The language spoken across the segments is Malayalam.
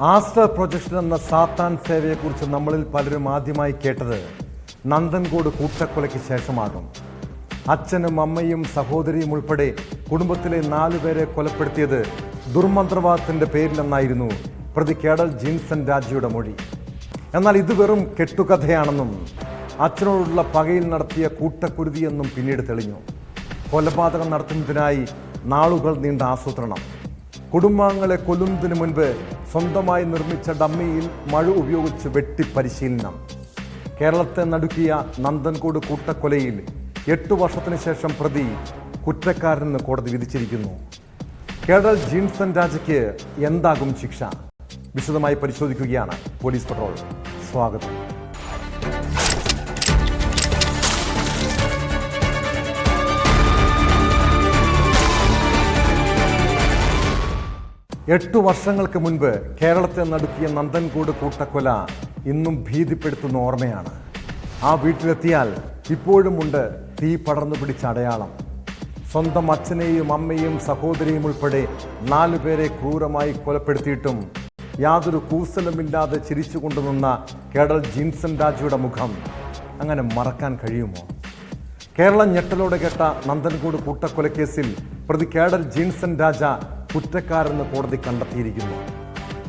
ആസ്റ്റർ പ്രൊജക്ഷൻ എന്ന സാത്താൻ സേവയെക്കുറിച്ച് നമ്മളിൽ പലരും ആദ്യമായി കേട്ടത് നന്ദൻകോട് കൂട്ടക്കൊലയ്ക്ക് ശേഷമാകും. അച്ഛനും അമ്മയും സഹോദരിയും ഉൾപ്പെടെ കുടുംബത്തിലെ 4 പേരെ കൊലപ്പെടുത്തിയത് ദുർമന്ത്രവാദത്തിന്റെ പേരിലെന്നായിരുന്നു പ്രതി കേഡൽ ജിൻസൺ രാജയുടെ മൊഴി. എന്നാൽ ഇത് വെറും കെട്ടുകഥയാണെന്നും അച്ഛനോടുള്ള പകയിൽ നടത്തിയ കൂട്ടക്കുരുതിയെന്നും പിന്നീട് തെളിഞ്ഞു. കൊലപാതകം നടത്തുന്നതിനായി നാളുകൾ നീണ്ട ആസൂത്രണം, കുടുംബാംഗങ്ങളെ കൊല്ലുന്നതിന് മുൻപ് സ്വന്തമായി നിർമ്മിച്ച ഡമ്മിയിൽ മഴ ഉപയോഗിച്ച് വെട്ടിപ്പരിശീലനം. കേരളത്തെ നടുക്കിയ നന്ദൻകോട് കൂട്ടക്കൊലയിൽ 8 വർഷത്തിന് ശേഷം പ്രതി കുറ്റക്കാരനെന്ന് കോടതി വിധിച്ചിരിക്കുന്നു. കേഡൽ ജിൻസൺ രാജയ്ക്ക് എന്താകും ശിക്ഷ? വിശദമായി പരിശോധിക്കുകയാണ് പോലീസ് പട്രോൾ. സ്വാഗതം. എട്ടു വർഷങ്ങൾക്ക് മുൻപ് കേരളത്തെ നടുക്കിയ നന്ദൻകോട് കൂട്ടക്കൊല ഇന്നും ഭീതിപ്പെടുത്തുന്ന ഓർമ്മയാണ്. ആ വീട്ടിലെത്തിയാൽ ഇപ്പോഴുമുണ്ട് തീ പടർന്നു പിടിച്ച അടയാളം. സ്വന്തം അച്ഛനെയും അമ്മയും സഹോദരിയും ഉൾപ്പെടെ 4 പേരെ ക്രൂരമായി കൊലപ്പെടുത്തിയിട്ടും യാതൊരു കൂസലുമില്ലാതെ ചിരിച്ചുകൊണ്ടു നിന്ന കേഡൽ ജിൻസൺ രാജയുടെ മുഖം അങ്ങനെ മറക്കാൻ കഴിയുമോ? കേരളം ഞെട്ടലോടെ കേട്ട നന്ദൻകോട് കൂട്ടക്കൊലക്കേസിൽ പ്രതി കേഡൽ ജിൻസൺ രാജ കുറ്റക്കാരെന്ന് കോടതി കണ്ടെത്തിയിരിക്കുന്നു.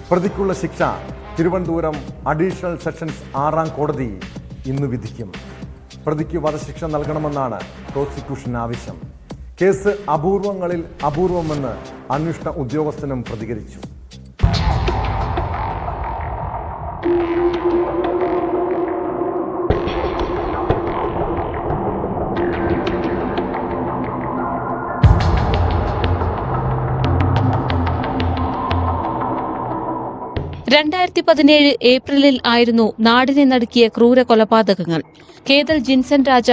പ്രതിക്കുള്ള ശിക്ഷ തിരുവനന്തപുരം അഡീഷണൽ സെഷൻസ് 6ാം കോടതി ഇന്ന് വിധിക്കും. പ്രതിക്ക് വധശിക്ഷ നൽകണമെന്നാണ് പ്രോസിക്യൂഷൻ ആവശ്യം. കേസ് അപൂർവങ്ങളിൽ അപൂർവമെന്ന് അന്വേഷണ ഉദ്യോഗസ്ഥനും പ്രതികരിച്ചു. ഏപ്രിലിൽ ആയിരുന്നു നാടിനെ നടുക്കിയ ക്രൂര കൊലപാതകങ്ങൾ. കേഡൽ ജിൻസൺ രാജ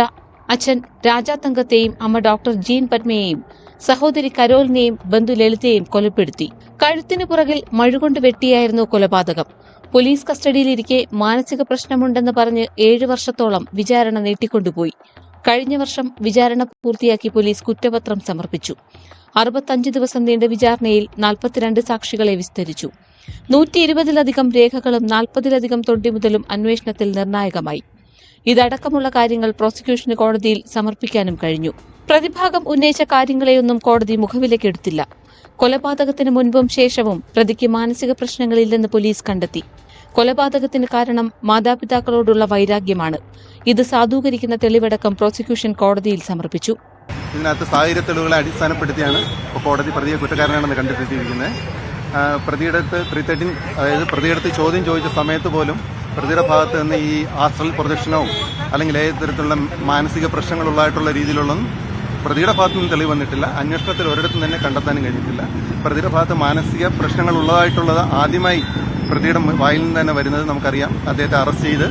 അച്ഛൻ രാജാതങ്കത്തെയും അമ്മ ഡോക്ടർ ജീൻ പത്മയെയും സഹോദരി കരോലിനെയും ബന്ധു ലളിതയെയും കൊലപ്പെടുത്തി. കഴുത്തിനു പുറകിൽ മഴുകൊണ്ട് വെട്ടിയായിരുന്നു കൊലപാതകം. പോലീസ് കസ്റ്റഡിയിലിരിക്കെ മാനസിക പ്രശ്നമുണ്ടെന്ന് പറഞ്ഞ് 7 വർഷത്തോളം വിചാരണ നീട്ടിക്കൊണ്ടുപോയി. കഴിഞ്ഞ വർഷം വിചാരണ പൂർത്തിയാക്കി പോലീസ് കുറ്റപത്രം സമർപ്പിച്ചു. 65 ദിവസം നീണ്ട വിചാരണയിൽ 42 സാക്ഷികളെ വിസ്തരിച്ചു. 120-ലധികം രേഖകളും 40-ലധികം തൊണ്ടിമുതലും അന്വേഷണത്തിൽ നിർണായകമായി. ഇതടക്കമുള്ള കാര്യങ്ങൾ പ്രോസിക്യൂഷന് കോടതിയിൽ സമർപ്പിക്കാനും കഴിഞ്ഞു. പ്രതിഭാഗം ഉന്നയിച്ച കാര്യങ്ങളെയൊന്നും കോടതി മുഖവിലക്കെടുത്തില്ല. കൊലപാതകത്തിന് മുൻപും ശേഷവും പ്രതിക്ക് മാനസിക പ്രശ്നങ്ങളില്ലെന്ന് പോലീസ് കണ്ടെത്തി. കൊലപാതകത്തിന് കാരണം മാതാപിതാക്കളോടുള്ള വൈരാഗ്യമാണ്. ഇത് സാധൂകരിക്കുന്ന തെളിവടക്കം പ്രോസിക്യൂഷൻ കോടതിയിൽ സമർപ്പിച്ചു. ഇതിനകത്ത് സാഹചര്യ തെളിവുകളെ അടിസ്ഥാനപ്പെടുത്തിയാണ് കോടതി പ്രതിയെ കുറ്റക്കാരനാണെന്ന് കണ്ടെത്തിയിരിക്കുന്നത്. പ്രതിയുടെ 313, അതായത് പ്രതിയെടുത്ത് ചോദ്യം ചോദിച്ച സമയത്ത് പോലും പ്രതിയുടെ ഭാഗത്ത് നിന്ന് ഈ ആസ്ട്രൽ പ്രൊജക്ഷനോ അല്ലെങ്കിൽ ഏത് തരത്തിലുള്ള മാനസിക പ്രശ്നങ്ങളുള്ളതായിട്ടുള്ള രീതിയിലുള്ളതും പ്രതിയുടെ ഭാഗത്തു നിന്ന് തെളിവ് വന്നിട്ടില്ല. അന്വേഷണത്തിൽ ഒരിടത്തും തന്നെ കണ്ടെത്താനും കഴിഞ്ഞിട്ടില്ല. പ്രതിയുടെ ഭാഗത്ത് മാനസിക പ്രശ്നങ്ങൾ ഉള്ളതായിട്ടുള്ളത് ആദ്യമായി പ്രതിയുടെ വായിൽ നിന്ന് തന്നെ വരുന്നത് നമുക്കറിയാം. അദ്ദേഹത്തെ അറസ്റ്റ് ചെയ്ത്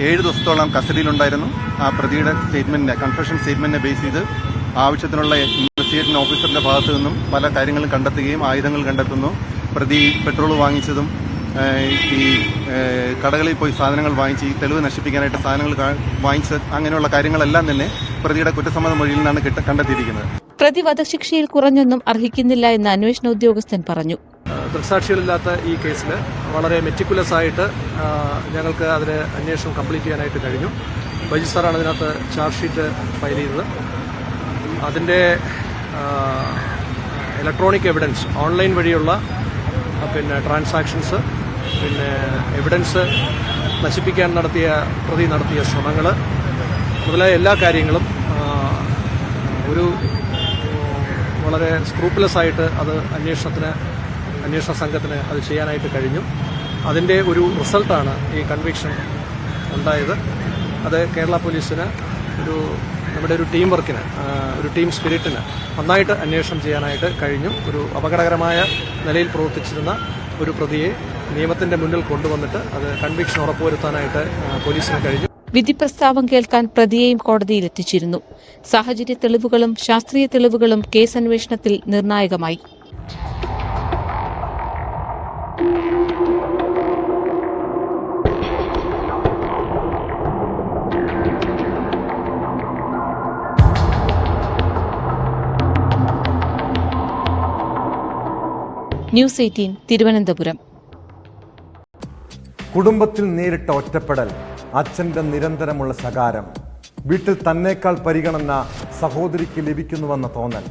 7 ദിവസത്തോളം കസ്റ്റഡിയിലുണ്ടായിരുന്നു. ആ പ്രതിയുടെ സ്റ്റേറ്റ്മെന്റിനെ, കൺഫെഷൻ സ്റ്റേറ്റ്മെന്റിനെ ബേസ് ചെയ്ത് ആവശ്യത്തിനുള്ള ഇൻവെസ്റ്റിഗേഷൻ ഓഫീസറിന്റെ ഭാഗത്തു നിന്നും പല കാര്യങ്ങളും കണ്ടെത്തുകയും ആയുധങ്ങൾ കണ്ടെത്തുന്നു. പ്രതി പെട്രോൾ വാങ്ങിച്ചതും ഈ കടകളിൽ പോയി സാധനങ്ങൾ വാങ്ങിച്ച് ഈ തെളിവ് നശിപ്പിക്കാനായിട്ട് സാധനങ്ങൾ വാങ്ങിച്ചത്, അങ്ങനെയുള്ള കാര്യങ്ങളെല്ലാം തന്നെ പ്രതിയുടെ കുറ്റസമ്മത മൊഴിയിൽ നിന്നാണ് കണ്ടെത്തിയിരിക്കുന്നത്. പ്രതി വധശിക്ഷയിൽ കുറഞ്ഞൊന്നും അർഹിക്കുന്നില്ല എന്ന് അന്വേഷണ ഉദ്യോഗസ്ഥൻ പറഞ്ഞു. ദൃക്സാക്ഷികളില്ലാത്ത ഈ കേസിൽ വളരെ മെറ്റിക്കുലസ് ആയിട്ട് ഞങ്ങൾക്ക് അതിന് അന്വേഷണം കംപ്ലീറ്റ് ചെയ്യാനായിട്ട് കഴിഞ്ഞു. ബൈജു സാറാണ് അതിനകത്ത് ചാർജ് ഷീറ്റ് ഫയൽ ചെയ്തത്. അതിൻ്റെ ഇലക്ട്രോണിക് എവിഡൻസ്, ഓൺലൈൻ വഴിയുള്ള ട്രാൻസാക്ഷൻസ്, എവിഡൻസ് നശിപ്പിക്കാൻ പ്രതി നടത്തിയ ശ്രമങ്ങൾ മുതലായ എല്ലാ കാര്യങ്ങളും ഒരു വളരെ സ്ക്രൂപ്പുലസ് ആയിട്ട് അത് അന്വേഷണ സംഘത്തിന് അത് ചെയ്യാനായിട്ട് കഴിഞ്ഞു. അതിൻ്റെ ഒരു റിസൾട്ടാണ് ഈ കൺവിക്ഷൻ ഉണ്ടായത്. അത് കേരള പോലീസിന് നമ്മുടെ ഒരു ടീം വർക്കിന്, ഒരു ടീം സ്പിരിറ്റിന് നന്നായിട്ട് അന്വേഷണം ചെയ്യാനായിട്ട് കഴിഞ്ഞു. ഒരു അപകടകരമായ നിലയിൽ പ്രവർത്തിച്ചിരുന്ന ഒരു പ്രതിയെ നിയമത്തിന്റെ മുന്നിൽ കൊണ്ടുവന്നിട്ട് അത് കൺവിക്ഷൻ ഉറപ്പുവരുത്താനായിട്ട് പോലീസിന് കഴിഞ്ഞു. വിധി പ്രസ്താവം കേൾക്കാൻ പ്രതിയെയും കോടതിയിൽ എത്തിച്ചിരുന്നു. സാഹചര്യ തെളിവുകളും ശാസ്ത്രീയ തെളിവുകളും കേസ് അന്വേഷണത്തിൽ നിർണായകമായി. ന്യൂസ് 18 തിരുവനന്തപുരം. കുടുംബത്തിൽ നേരിട്ട ഒറ്റപ്പെടൽ, അച്ഛൻ്റെ നിരന്തരമുള്ള ശകാരം, വീട്ടിൽ തന്നേക്കാൾ പരിഗണന സഹോദരിക്ക് ലഭിക്കുന്നുവെന്ന തോന്നൽ.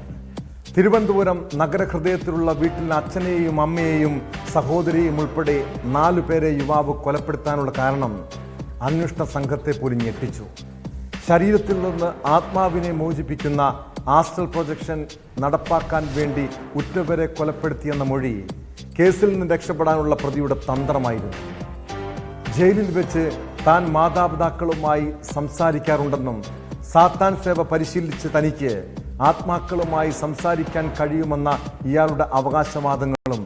തിരുവനന്തപുരം നഗരഹൃദയത്തിലുള്ള വീട്ടിൽ അച്ഛനെയും അമ്മയെയും സഹോദരിയും ഉൾപ്പെടെ 4 പേരെ യുവാവ് കൊലപ്പെടുത്താനുള്ള കാരണം അന്വേഷണ സംഘത്തെ പോലും ഞെട്ടിച്ചു. ശരീരത്തിൽ നിന്ന് ആത്മാവിനെ മോചിപ്പിക്കുന്ന ആസ്ട്രൽ പ്രൊജക്ഷൻ നടപ്പാക്കാൻ വേണ്ടി ഉറ്റവരെ കൊലപ്പെടുത്തിയെന്ന മൊഴി കേസിൽ നിന്ന് രക്ഷപ്പെടാനുള്ള പ്രതിയുടെ തന്ത്രമായിരുന്നു. ജയിലിൽ വെച്ച് താൻ മാതാപിതാക്കളുമായി സംസാരിക്കാറുണ്ടെന്നും സാത്താൻ സേവ പരിശീലിച്ച് തനിക്ക് ആത്മാക്കളുമായി സംസാരിക്കാൻ കഴിയുമെന്ന ഇയാളുടെ അവകാശവാദങ്ങളും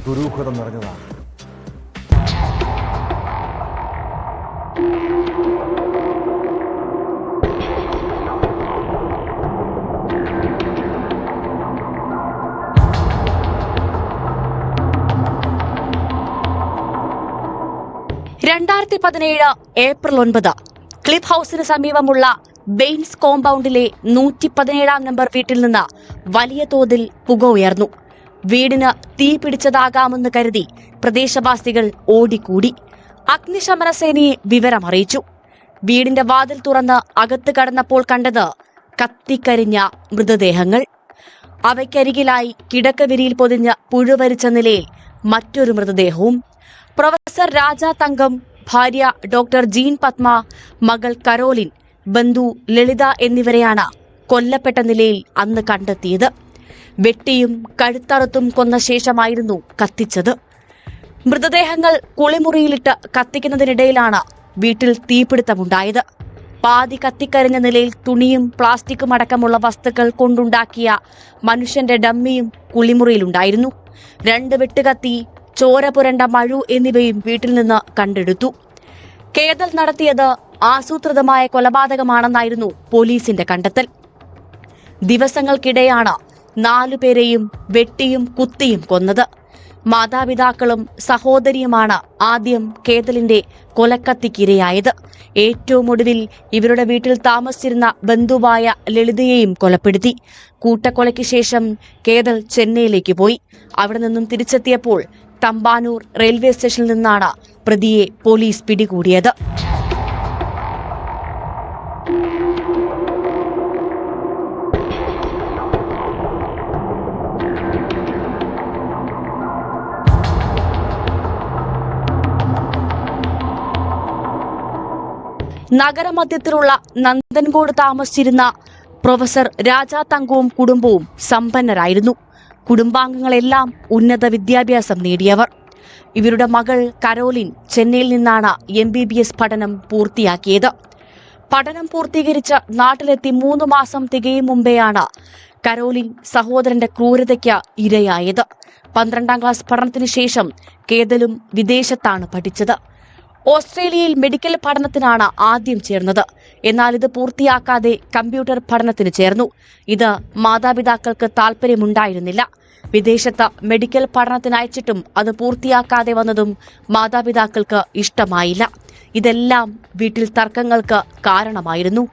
ദുരൂഹത നിറഞ്ഞതാണ്. ഏപ്രിൽ 9 ക്ലിഫ് ഹൌസിന് സമീപമുള്ള ബെയിൻസ് കോമ്പൗണ്ടിലെ 117 നമ്പർ വീട്ടിൽ നിന്ന് വലിയ തോതിൽ പുക ഉയർന്നു. വീടിന് തീ പിടിച്ചതാകാമെന്ന് കരുതി പ്രദേശവാസികൾ ഓടിക്കൂടി. അഗ്നിശമന സേനയെ വിവരമറിയിച്ചു. വീടിന്റെ വാതിൽ തുറന്ന് അകത്ത് കടന്നപ്പോൾ കണ്ടത് കത്തിക്കരിഞ്ഞ മൃതദേഹങ്ങൾ. അവയ്ക്കരികിലായി കിടക്കവിരിയിൽ പൊതിഞ്ഞ് പുഴുവരിച്ച നിലയിൽ മറ്റൊരു മൃതദേഹവും. പ്രൊഫസർ രാജ തങ്കം, ഭാര്യ ഡോക്ടർ ജീൻ പത്മ, മകൾ കരോലിൻ, ബന്ധു ലളിത എന്നിവരെയാണ് കൊല്ലപ്പെട്ട നിലയിൽ അന്ന് കണ്ടെത്തിയത്. വെട്ടിയും കഴുത്തറുത്തും കൊന്ന ശേഷമായിരുന്നു കത്തിച്ചത്. മൃതദേഹങ്ങൾ കുളിമുറിയിലിട്ട് കത്തിക്കുന്നതിനിടയിലാണ് വീട്ടിൽ തീപിടുത്തമുണ്ടായത്. പാതി കത്തിക്കരിഞ്ഞ നിലയിൽ തുണിയും പ്ലാസ്റ്റിക്കും അടക്കമുള്ള വസ്തുക്കൾ കൊണ്ടുണ്ടാക്കിയ മനുഷ്യന്റെ ഡമ്മിയും കുളിമുറിയിലുണ്ടായിരുന്നു. 2 വെട്ടുകത്തി, ചോര പുരണ്ട മഴു എന്നിവയും വീട്ടിൽ നിന്ന് കണ്ടെടുത്തു. കേതൽ നടത്തിയത് ആസൂത്രിതമായ കൊലപാതകമാണെന്നായിരുന്നു പോലീസിന്റെ കണ്ടെത്തൽ. ദിവസങ്ങൾക്കിടെയാണ് 4 പേരെയും വെട്ടിയും കുത്തിയും കൊന്നത്. മാതാപിതാക്കളും സഹോദരിയുമാണ് ആദ്യം കേതലിന്റെ കൊലക്കത്തിക്കിരയായത്. ഏറ്റവും ഒടുവിൽ ഇവരുടെ വീട്ടിൽ താമസിച്ചിരുന്ന ബന്ധുവായ ലളിതയെയും കൊലപ്പെടുത്തി. കൂട്ടക്കൊലയ്ക്ക് ശേഷം കേതൽ ചെന്നൈയിലേക്ക് പോയി. അവിടെ നിന്നും തിരിച്ചെത്തിയപ്പോൾ തമ്പാനൂർ റെയിൽവേ സ്റ്റേഷനിൽ നിന്നാണ് പ്രതിയെ പോലീസ് പിടികൂടിയത്. നഗരമധ്യത്തിലുള്ള നന്ദൻകോട് താമസിച്ചിരുന്ന പ്രൊഫസർ രാജ തങ്കവും കുടുംബവും സമ്പന്നരായിരുന്നു. കുടുംബാംഗങ്ങളെല്ലാം ഉന്നത വിദ്യാഭ്യാസം നേടിയവർ. ഇവരുടെ മകൾ കരോലിൻ ചെന്നൈയിൽ നിന്നാണ് MBBS പഠനം പൂർത്തിയാക്കിയത്. പഠനം പൂർത്തീകരിച്ച് നാട്ടിലെത്തി 3 മാസം തികയും മുമ്പെയാണ് കരോലിൻ സഹോദരന്റെ ക്രൂരതയ്ക്ക് ഇരയായത്. 12ാം ക്ലാസ് പഠനത്തിന് ശേഷം കേതലും വിദേശത്താണ് പഠിച്ചത്. ഓസ്ട്രേലിയയിൽ മെഡിക്കൽ പഠനത്തിനാണ് ആദ്യം ചേർന്നത്. എന്നാൽ ഇത് പൂർത്തിയാക്കാതെ കമ്പ്യൂട്ടർ പഠനത്തിന് ചേർന്നു. ഇത് മാതാപിതാക്കൾക്ക് താല്പര്യമുണ്ടായിരുന്നില്ല. വിദേശത്ത് മെഡിക്കൽ പഠനത്തിന് അയച്ചിട്ടും അത് പൂർത്തിയാക്കാതെ വന്നതും മാതാപിതാക്കൾക്ക് ഇഷ്ടമായില്ല. ഇതെല്ലാം വീട്ടിൽ തർക്കങ്ങൾക്ക് കാരണമായിരുന്നു.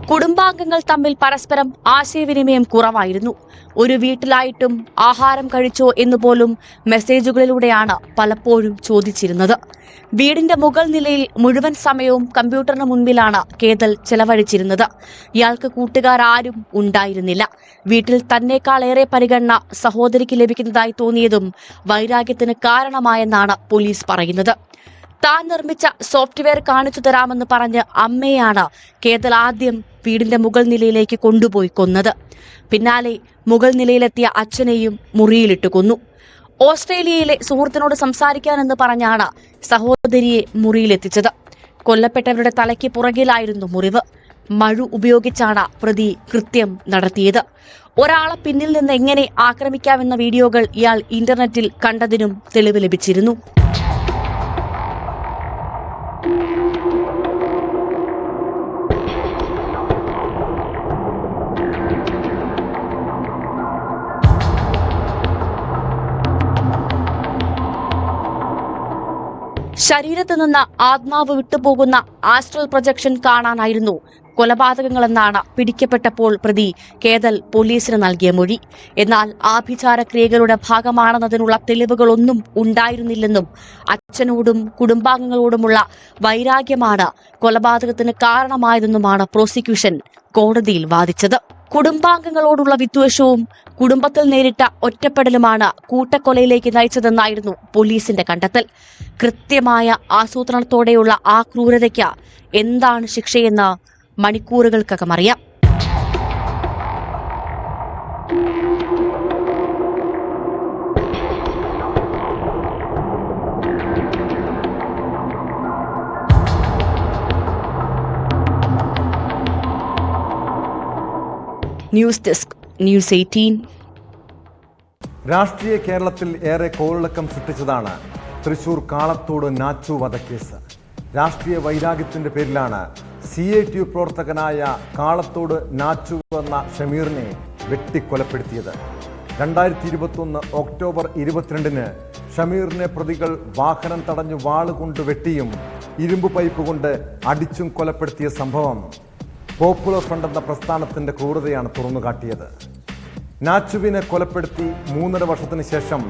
കുടുംബാംഗങ്ങൾ തമ്മിൽ പരസ്പരം ആശയവിനിമയം കുറവായിരുന്നു. ഒരു വീട്ടിലായിട്ടും ആഹാരം കഴിച്ചോ എന്നുപോലും മെസ്സേജുകളിലൂടെയാണ് പലപ്പോഴും ചോദിച്ചിരുന്നത്. വീടിന്റെ മുകൾ നിലയിൽ മുഴുവൻ സമയവും കമ്പ്യൂട്ടറിന് മുൻപിലാണ് കേതൽ ചെലവഴിച്ചിരുന്നത്. ഇയാൾക്ക് കൂട്ടുകാരും ഉണ്ടായിരുന്നില്ല. വീട്ടിൽ തന്നേക്കാളേറെ പരിഗണന സഹോദരിക്ക് ലഭിക്കുന്നതായി തോന്നിയതും വൈരാഗ്യത്തിന് കാരണമായെന്നാണ് പോലീസ് പറയുന്നത്. താൻ നിർമ്മിച്ച സോഫ്റ്റ്വെയർ കാണിച്ചു തരാമെന്ന് പറഞ്ഞ് അമ്മയെയാണ് കേതൽ ആദ്യം വീടിന്റെ മുകൾ നിലയിലേക്ക് കൊണ്ടുപോയി കൊന്നത്. പിന്നാലെ മുകൾ നിലയിലെത്തിയ അച്ഛനെയും മുറിയിലിട്ട് കൊന്നു. ഓസ്ട്രേലിയയിലെ സുഹൃത്തിനോട് സംസാരിക്കാനെന്ന് പറഞ്ഞാണ് സഹോദരിയെ മുറിയിലെത്തിച്ചത്. കൊല്ലപ്പെട്ടവരുടെ തലയ്ക്ക് പുറകിലായിരുന്നു മുറിവ്. മഴു ഉപയോഗിച്ചാണ് പ്രതി കൃത്യം നടത്തിയത്. ഒരാളെ പിന്നിൽ നിന്ന് എങ്ങനെ ആക്രമിക്കാമെന്ന വീഡിയോകൾ ഇയാൾ ഇന്റർനെറ്റിൽ കണ്ടതിനും തെളിവ് ലഭിച്ചിരുന്നു. ശരീരത്ത് നിന്ന് ആത്മാവ് വിട്ടുപോകുന്ന ആസ്ട്രൽ പ്രൊജക്ഷൻ കാണാനായിരുന്നു കൊലപാതകങ്ങളെന്നാണ് പിടിക്കപ്പെട്ടപ്പോൾ പ്രതി കേതൽ പോലീസിന് നൽകിയ മൊഴി. എന്നാൽ ആഭിചാര ക്രിയകളുടെ ഭാഗമാണെന്നതിനുള്ള തെളിവുകളൊന്നും ഉണ്ടായിരുന്നില്ലെന്നും അച്ഛനോടും കുടുംബാംഗങ്ങളോടുമുള്ള വൈരാഗ്യമാണ് കൊലപാതകത്തിന് കാരണമായതെന്നുമാണ് പ്രോസിക്യൂഷൻ കോടതിയിൽ വാദിച്ചത്. കുടുംബാംഗങ്ങളോടുള്ള വിദ്വേഷവും കുടുംബത്തിൽ നേരിട്ട ഒറ്റപ്പെടലുമാണ് കൂട്ടക്കൊലയിലേക്ക് നയിച്ചതെന്നായിരുന്നു പോലീസിന്റെ കണ്ടെത്തൽ. കൃത്യമായ ആസൂത്രണത്തോടെയുള്ള ആ ക്രൂരതയ്ക്ക് എന്താണ് ശിക്ഷയെന്ന് മണിക്കൂറുകൾക്കകം അറിയാം. News desk news 18. രാഷ്ട്രീയ കേരളത്തിൽ ഏറെ കോളിളക്കം സൃഷ്ടിച്ചതാണ് തൃശൂർ കാളത്തോട് നാച്ചു വധക്കേസ്. രാഷ്ട്രീയ വൈരാഗ്യത്തിന്റെ പേരിലാണ് CITU പ്രവർത്തകനായ കാളത്തോട് നാച്ചു എന്ന ഷമീറിനെ വെട്ടിക്കൊലപ്പെടുത്തിയത്. 2021 ഒക്ടോബർ 22-ന് ഷമീറിനെ പ്രതികൾ വാഹനം തടഞ്ഞു വാളുകൊണ്ട് വെട്ടിയും ഇരുമ്പ് പൈപ്പ് കൊണ്ട് അടിച്ചും കൊലപ്പെടുത്തിയ സംഭവം പോപ്പുലർ ഫ്രണ്ട് എന്ന പ്രസ്ഥാനത്തിന്റെ ക്രൂരതയാണ് തുറന്നുകാട്ടിയത്. നാച്ചുവിനെ കൊലപ്പെടുത്തി 3.5 വർഷത്തിന് ശേഷം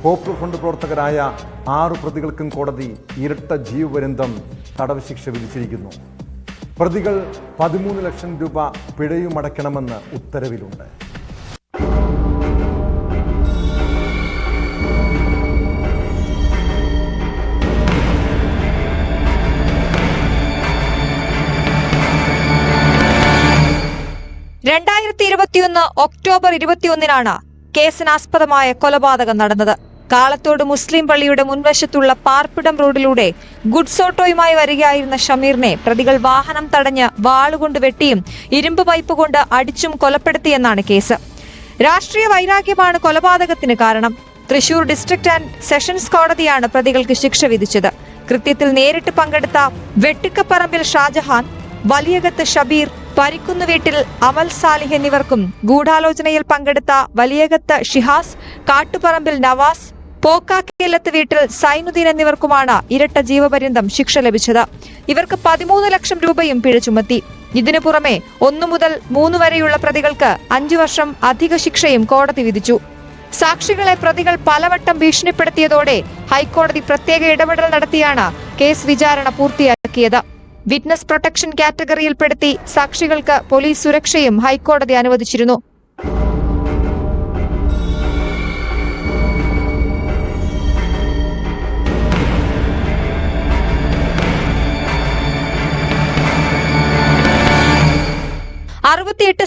പോപ്പുലർ ഫ്രണ്ട് പ്രവർത്തകരായ 6 പ്രതികൾക്കും കോടതി ഇരട്ട ജീവപര്യന്തം തടവ് ശിക്ഷ വിധിച്ചിരിക്കുന്നു. പ്രതികൾ 13 ലക്ഷം രൂപ പിഴയുമടയ്ക്കണമെന്ന് ഉത്തരവിലുണ്ട്. ഒക്ടോബർ 21-നാണ് കേസിനാസ്പദമായ കൊലപാതകം നടന്നത്. കാളത്തോട് മുസ്ലിം പള്ളിയുടെ മുൻവശത്തുള്ള പാർപ്പിടം റോഡിലൂടെ ഗുഡ്സ് ഓട്ടോയുമായി വരികയായിരുന്ന ഷമീറിനെ പ്രതികൾ വാഹനം തടഞ്ഞ് വാളുകൊണ്ട് വെട്ടിയും ഇരുമ്പ് പൈപ്പ് കൊണ്ട് അടിച്ചും കൊലപ്പെടുത്തിയെന്നാണ് കേസ്. രാഷ്ട്രീയ വൈരാഗ്യമാണ് കൊലപാതകത്തിന് കാരണം. തൃശൂർ ഡിസ്ട്രിക്ട് ആൻഡ് സെഷൻസ് കോടതിയാണ് പ്രതികൾക്ക് ശിക്ഷ വിധിച്ചത്. കൃത്യത്തിൽ നേരിട്ട് പങ്കെടുത്ത വെട്ടിക്കപ്പറമ്പിൽ ഷാജഹാൻ, വലിയകത്ത് ഷബീർ, പരിക്കുന്ന് വീട്ടിൽ അമൽ സാലിഹ് എന്നിവർക്കും ഗൂഢാലോചനയിൽ പങ്കെടുത്ത വലിയകത്ത് ഷിഹാസ്, കാട്ടുപറമ്പിൽ നവാസ്, പോക്കാക്കേലത്ത് വീട്ടിൽ സൈനുദ്ദീൻ എന്നിവർക്കുമാണ് ഇരട്ട ജീവപര്യന്തം ശിക്ഷ ലഭിച്ചത്. ഇവർക്ക് 13 ലക്ഷം രൂപയും പിഴ ചുമത്തി. ഇതിനു പുറമെ 1 മുതൽ 3 വരെയുള്ള പ്രതികൾക്ക് 5 വർഷം അധിക ശിക്ഷയും കോടതി വിധിച്ചു. സാക്ഷികളെ പ്രതികൾ പലവട്ടം ഭീഷണിപ്പെടുത്തിയതോടെ ഹൈക്കോടതി പ്രത്യേക ഇടപെടൽ നടത്തിയാണ് കേസ് വിചാരണ പൂർത്തിയാക്കിയത്. വിറ്റ്നസ് പ്രൊട്ടക്ഷൻ കാറ്റഗറിയിൽപ്പെടുത്തി സാക്ഷികൾക്ക് പോലീസ് സുരക്ഷയും ഹൈക്കോടതി അനുവദിച്ചിരുന്നു.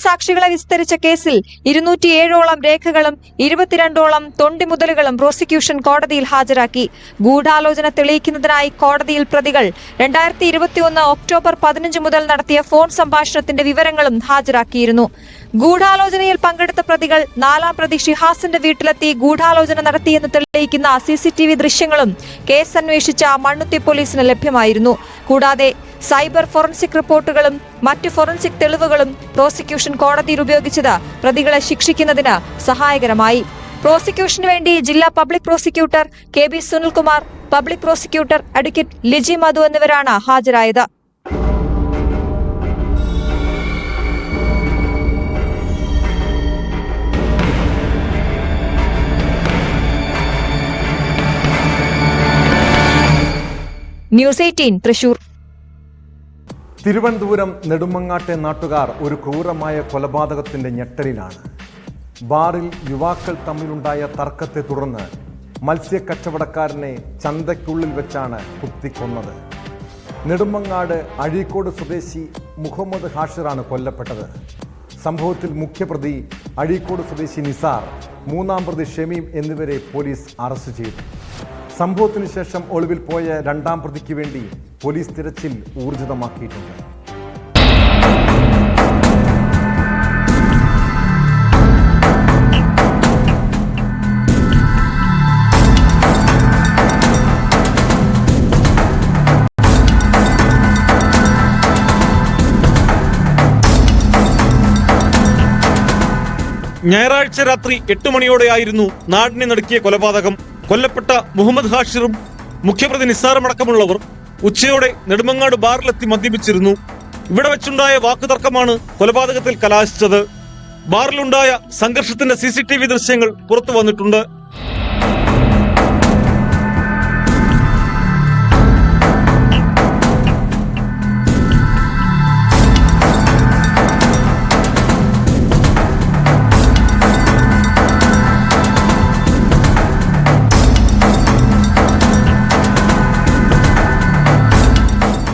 സാക്ഷികളെ വിസ്തരിച്ച കേസിൽ 207ഓളം രേഖകളും 22ഓളം തൊണ്ടിമുതലുകളും പ്രോസിക്യൂഷൻ കോടതിയിൽ ഹാജരാക്കി. ഗൂഢാലോചന തെളിയിക്കുന്നതിനായി കോടതിയിൽ പ്രതികൾ 2021 ഒക്ടോബർ 15 മുതൽ നടത്തിയ ഫോൺ സംഭാഷണത്തിന്റെ വിവരങ്ങളും ഹാജരാക്കിയിരുന്നു. ഗൂഢാലോചനയിൽ പങ്കെടുത്ത പ്രതികൾ 4ാം പ്രതി ഷിഹാസിന്റെ വീട്ടിലെത്തി ഗൂഢാലോചന നടത്തിയെന്ന് തെളിയിക്കുന്ന CCTV ദൃശ്യങ്ങളും കേസ് അന്വേഷിച്ച മണ്ണുത്തി പോലീസിന് ലഭ്യമായിരുന്നു. കൂടാതെ സൈബർ ഫോറൻസിക് റിപ്പോർട്ടുകളും മറ്റ് ഫോറൻസിക് തെളിവുകളും പ്രോസിക്യൂഷൻ കോടതിയിൽ ഉപയോഗിച്ചത് പ്രതികളെ ശിക്ഷിക്കുന്നതിന് സഹായകരമായി. പ്രോസിക്യൂഷന് വേണ്ടി ജില്ലാ public prosecutor KB Sunilkumar, public prosecutor advocate Liji Madhu എന്നിവരാണ് ഹാജരായത്. ന്യൂസ് 18 തൃശൂർ. തിരുവനന്തപുരം നെടുമങ്ങാട്ടെ നാട്ടുകാർ ഒരു ക്രൂരമായ കൊലപാതകത്തിന്റെ ഞെട്ടലിലാണ്. ബാറിൽ യുവാക്കൾ തമ്മിലുണ്ടായ തർക്കത്തെ തുടർന്ന് മത്സ്യക്കച്ചവടക്കാരനെ ചന്തയ്ക്കുള്ളിൽ വെച്ചാണ് കുത്തിക്കൊന്നത്. നെടുമങ്ങാട് അഴീക്കോട് സ്വദേശി മുഹമ്മദ് ഹാഷിറാണ് കൊല്ലപ്പെട്ടത്. സംഭവത്തിൽ മുഖ്യപ്രതി അഴീക്കോട് സ്വദേശി നിസാർ, 3ാം പ്രതി ഷമീം എന്നിവരെ പോലീസ് അറസ്റ്റ് ചെയ്തു. സംഭവത്തിന് ശേഷം ഒളിവിൽ പോയ 2ാം പ്രതിക്ക് വേണ്ടി പോലീസ് തിരച്ചിൽ ഊർജിതമാക്കിയിട്ടുണ്ട്. ഞായറാഴ്ച രാത്രി 8 മണിയോടെയായിരുന്നു നാടിനെ നടുക്കിയ കൊലപാതകം. കൊല്ലപ്പെട്ട മുഹമ്മദ് ഹാഷിറും മുഖ്യപ്രതി നിസ്സാരമടക്കമുള്ളവർ ഉച്ചയോടെ നെടുമങ്ങാട് ബാറിലെത്തി മദ്യപിച്ചിരുന്നു. ഇവിടെ വെച്ചുണ്ടായ വാക്കുതർക്കമാണ് കൊലപാതകത്തിൽ കലാശിച്ചത്. ബാറിലുണ്ടായ സംഘർഷത്തിന്റെ CCTV ദൃശ്യങ്ങൾ പുറത്തു വന്നിട്ടുണ്ട്.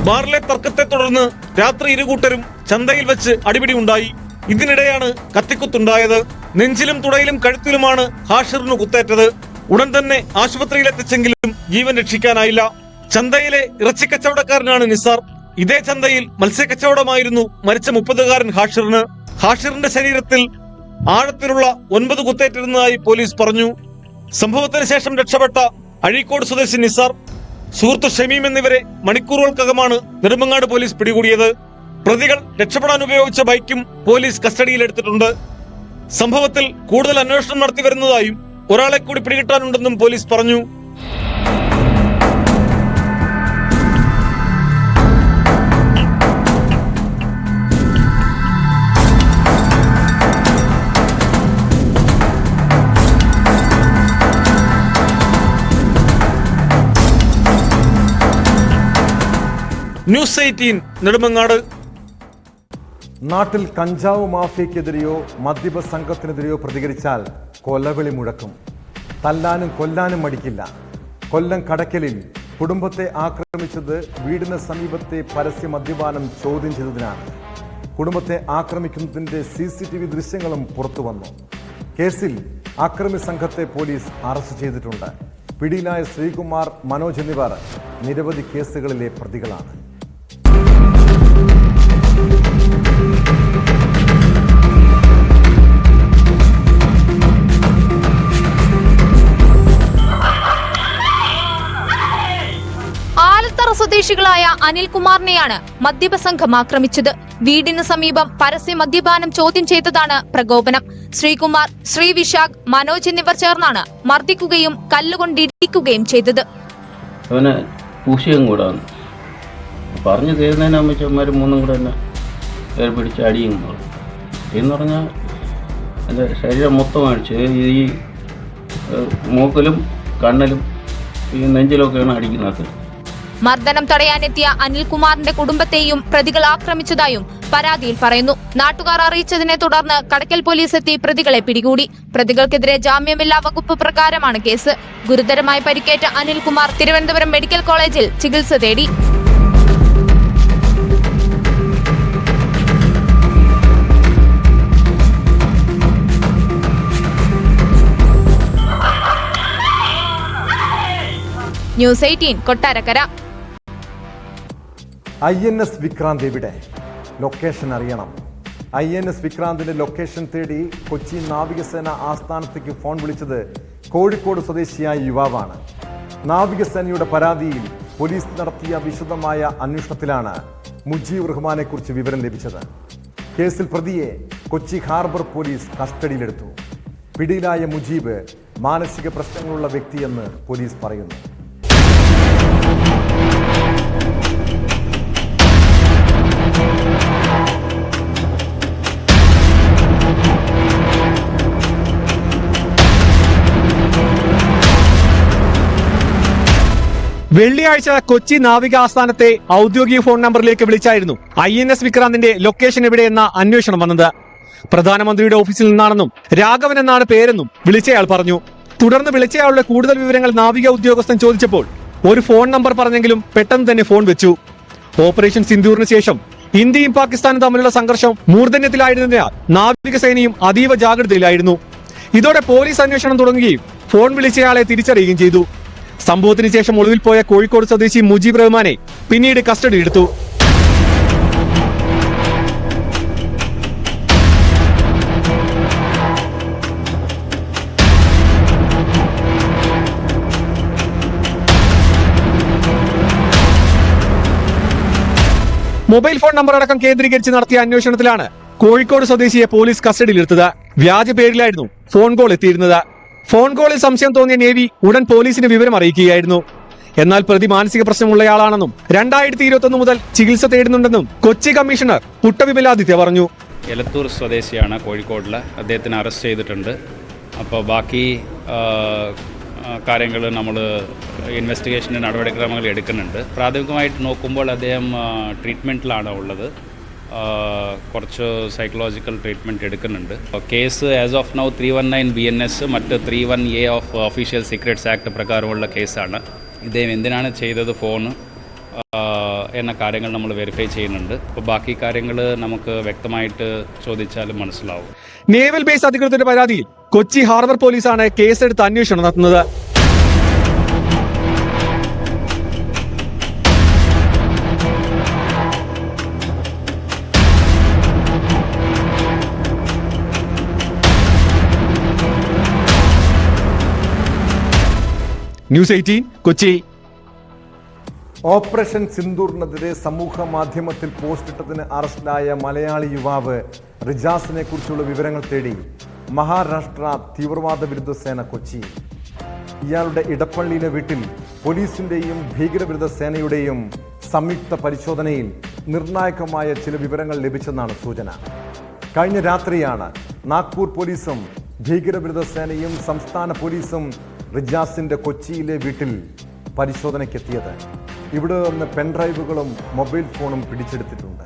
ബാറിലെ തർക്കത്തെ തുടർന്ന് രാത്രി ഇരുകൂട്ടരും ചന്തയിൽ വെച്ച് അടിപിടി ഉണ്ടായി. ഇതിനിടെയാണ് കത്തിക്കുത്തുണ്ടായത്. നെഞ്ചിലും തുടയിലും കഴുത്തിലുമാണ് ഹാഷിറിന് കുത്തേറ്റത്. ഉടൻ തന്നെ ആശുപത്രിയിലെത്തിച്ചെങ്കിലും ജീവൻ രക്ഷിക്കാനായില്ല. ചന്തയിലെ ഇറച്ചിക്കച്ചവടക്കാരനാണ് നിസാർ. ഇതേ ചന്തയിൽ മത്സ്യക്കച്ചവടമായിരുന്നു മരിച്ച 30-കാരൻ ഹാഷിറിന്. ഹാഷിറിന്റെ ശരീരത്തിൽ ആഴത്തിലുള്ള 9 കുത്തേറ്റിരുന്നതായി പോലീസ് പറഞ്ഞു. സംഭവത്തിന് ശേഷം രക്ഷപ്പെട്ട അഴീക്കോട് സ്വദേശി നിസാർ, സുഹൃത്ത് ഷമീം എന്നിവരെ മണിക്കൂറുകൾക്കകമാണ് നെടുമങ്ങാട് പോലീസ് പിടികൂടിയത്. പ്രതികൾ രക്ഷപ്പെടാൻ ഉപയോഗിച്ച ബൈക്കും പോലീസ് കസ്റ്റഡിയിലെടുത്തിട്ടുണ്ട്. സംഭവത്തിൽ കൂടുതൽ അന്വേഷണം നടത്തി വരുന്നതായും ഒരാളെ കൂടി പിടികിട്ടാനുണ്ടെന്നും പോലീസ് പറഞ്ഞു. ന്യൂസ് 18 നെടുമങ്ങാട്. നാട്ടിൽ കഞ്ചാവ് മാഫിയക്കെതിരെയോ മദ്യപ സംഘത്തിനെതിരെയോ പ്രതികരിച്ചാൽ കൊലവിളി മുഴക്കും. തല്ലാനും കൊല്ലാനും മടിക്കില്ല. കൊല്ലം കടക്കലിൽ കുടുംബത്തെ ആക്രമിച്ചത് വീടിന് സമീപത്തെ പരസ്യ മദ്യപാനം ചോദ്യം ചെയ്തതിനാണ്. കുടുംബത്തെ ആക്രമിക്കുന്നതിന്റെ CCTV ദൃശ്യങ്ങളും പുറത്തു വന്നു. കേസിൽ ആക്രമി സംഘത്തെ പോലീസ് അറസ്റ്റ് ചെയ്തിട്ടുണ്ട്. പിടിയിലായ ശ്രീകുമാർ, മനോജ് എന്നിവർ നിരവധി കേസുകളിലെ പ്രതികളാണ്. ആലത്തറ സ്വദേശികളായ അനിൽകുമാറിനെയാണ് മദ്യപ സംഘം ആക്രമിച്ചത്. വീടിന് സമീപം പരസ്യ മദ്യപാനം ചോദ്യം ചെയ്തതാണ് പ്രകോപനം. ശ്രീകുമാർ, ശ്രീ വിശാഖ്, മനോജ് എന്നിവർ ചേർന്നാണ് മർദ്ദിക്കുകയും കല്ലുകൊണ്ട് ഇടിക്കുകയും ചെയ്തത്. അവനെ പൂശിയും കൂടാന്ന് പറഞ്ഞു തീരുന്നതിന് അമ്മച്ചന്മാർ 3 കൂടെ തന്നെ കയറി പിടിച്ച് അടിയും എന്ന് പറഞ്ഞാൽ എൻ്റെ ശരീരം മൊത്തം അടിച്ച് ഈ മൂക്കിലും കണ്ണിലും ഈ നെഞ്ചിലൊക്കെയാണ് അടിക്കുന്നത്. മർദ്ദനം തടയാനെത്തിയ അനിൽകുമാറിന്റെ കുടുംബത്തെയും പ്രതികൾ ആക്രമിച്ചതായും പരാതിയിൽ പറയുന്നു. നാട്ടുകാർ അറിയിച്ചതിനെ തുടർന്ന് കടക്കൽ പോലീസ് എത്തി പ്രതികളെ പിടികൂടി. പ്രതികൾക്കെതിരെ ജാമ്യമില്ലാ വകുപ്പ് പ്രകാരമാണ് കേസ്. ഗുരുതരമായി പരിക്കേറ്റ അനിൽകുമാർ തിരുവനന്തപുരം മെഡിക്കൽ കോളേജിൽ ചികിത്സ തേടി. ന്യൂസ് 18 കൊട്ടാരക്കര. INS വിക്രാന്ത് എവിടെ? ലൊക്കേഷൻ അറിയണം. INS വിക്രാന്തിന്റെ ലൊക്കേഷൻ തേടി കൊച്ചി നാവികസേന ആസ്ഥാനത്തേക്ക് ഫോൺ വിളിച്ചത് കോഴിക്കോട് സ്വദേശിയായ യുവാവാണ്. നാവികസേനയുടെ പരാതിയിൽ പോലീസ് നടത്തിയ വിശദമായ അന്വേഷണത്തിലാണ് മുജീബ് റഹ്മാനെ കുറിച്ച് വിവരം ലഭിച്ചത്. കേസിൽ പ്രതിയെ കൊച്ചി ഹാർബർ പോലീസ് കസ്റ്റഡിയിലെടുത്തു. പിടിയിലായ മുജീബ് മാനസിക പ്രശ്നങ്ങളുള്ള വ്യക്തിയെന്ന് പോലീസ് പറയുന്നു. വെള്ളിയാഴ്ച കൊച്ചി നാവിക ആസ്ഥാനത്തെ ഔദ്യോഗിക ഫോൺ നമ്പറിലേക്ക് വിളിച്ചായിരുന്നു INS വിക്രാന്തിന്റെ ലൊക്കേഷൻ എവിടെയെന്ന അന്വേഷണം വന്നത്. പ്രധാനമന്ത്രിയുടെ ഓഫീസിൽ നിന്നാണെന്നും രാഘവൻ എന്നാണ് പേരെന്നും വിളിച്ചയാൾ പറഞ്ഞു. തുടർന്ന് വിളിച്ചയാളുടെ കൂടുതൽ വിവരങ്ങൾ നാവിക ഉദ്യോഗസ്ഥൻ ചോദിച്ചപ്പോൾ ഒരു ഫോൺ നമ്പർ പറഞ്ഞെങ്കിലും പെട്ടെന്ന് തന്നെ ഫോൺ വെച്ചു. ഓപ്പറേഷൻ സിന്ദൂറിന് ശേഷം ഇന്ത്യയും പാകിസ്ഥാനും തമ്മിലുള്ള സംഘർഷം മൂർധന്യത്തിലായിരുന്നതിനാൽ നാവികസേനയും അതീവ ജാഗ്രതയിലായിരുന്നു. ഇതോടെ പോലീസ് അന്വേഷണം തുടങ്ങുകയും ഫോൺ വിളിച്ചയാളെ തിരിച്ചറിയുകയും ചെയ്തു. സംഭവത്തിന് ശേഷം ഒളിവിൽ പോയ കോഴിക്കോട് സ്വദേശി മുജീബ് റഹ്മാനെ പിന്നീട് കസ്റ്റഡിയിലെടുത്തു. മൊബൈൽ ഫോൺ നമ്പർ അടക്കം കേന്ദ്രീകരിച്ച് നടത്തിയ അന്വേഷണത്തിലാണ് കോഴിക്കോട് സ്വദേശിയെ പോലീസ് കസ്റ്റഡിയിലെടുത്തത്. വ്യാജ പേരിലായിരുന്നു ഫോൺ കോൾ എത്തിയിരുന്നത്. ഫോൺ കോളിൽ സംശയം തോന്നിയ നേവി ഉടൻ പോലീസിന് വിവരം അറിയിക്കുകയായിരുന്നു. എന്നാൽ പ്രതി മാനസിക പ്രശ്നമുള്ളയാളാണെന്നും 2021 മുതൽ ചികിത്സ തേടുന്നുണ്ടെന്നും കൊച്ചി കമ്മീഷണർ പുട്ടവിമലാദിത്യ പറഞ്ഞു. എലത്തൂർ സ്വദേശിയാണ് കോഴിക്കോടിലെ. അദ്ദേഹത്തിന് അറസ്റ്റ് ചെയ്തിട്ടുണ്ട്. അപ്പോൾ ബാക്കി കാര്യങ്ങൾ നമ്മൾ ഇൻവെസ്റ്റിഗേഷൻ്റെ നടപടിക്രമങ്ങൾ എടുക്കുന്നുണ്ട്. പ്രാഥമികമായിട്ട് നോക്കുമ്പോൾ അദ്ദേഹം ട്രീറ്റ്മെൻറ്റിലാണ് ഉള്ളത്. കുറച്ച് സൈക്കോളജിക്കൽ ട്രീറ്റ്മെൻറ്റ് എടുക്കുന്നുണ്ട്. Case as of now 319 BNS മറ്റ് 31A of official secrets act പ്രകാരമുള്ള കേസാണ്. ഇദ്ദേഹം എന്തിനാണ് ചെയ്തത് ഫോൺ എന്ന കാര്യങ്ങൾ നമ്മൾ വെരിഫൈ ചെയ്യുന്നുണ്ട്. അപ്പോൾ ബാക്കി കാര്യങ്ങൾ നമുക്ക് വ്യക്തമായിട്ട് ചോദിച്ചാലും മനസ്സിലാവും. നേവൽ ബേസ് അധികൃതരുടെ പരാതിയിൽ കൊച്ചി ഹാർബർ പോലീസാണ് കേസെടുത്ത് അന്വേഷണം നടത്തുന്നത്. ന്യൂസ് 18 കൊച്ചി. ഓപ്പറേഷൻ സിന്ദൂറിനെതിരെ സമൂഹ മാധ്യമത്തിൽ പോസ്റ്റിട്ടതിന് അറസ്റ്റിലായ മലയാളി യുവാവ് റിജാസിനെ കുറിച്ചുള്ള വിവരങ്ങൾ തേടി മഹാരാഷ്ട്ര തീവ്രവാദ വിരുദ്ധ സേന കൊച്ചി. ഇയാളുടെ ഇടപ്പള്ളിയിലെ വീട്ടിൽ പോലീസിന്റെയും ഭീകരവിരുദ്ധ സേനയുടെയും സംയുക്ത പരിശോധനയിൽ നിർണായകമായ ചില വിവരങ്ങൾ ലഭിച്ചെന്നാണ് സൂചന. കഴിഞ്ഞ രാത്രിയാണ് നാഗ്പൂർ പോലീസും ഭീകരവിരുദ്ധ സേനയും സംസ്ഥാന പോലീസും റിജാസിന്റെ കൊച്ചിയിലെ വീട്ടിൽ പരിശോധനയ്ക്കെത്തിയത്. ഇവിടെ നിന്ന് പെൻഡ്രൈവുകളും മൊബൈൽ ഫോണും പിടിച്ചെടുത്തിട്ടുണ്ട്.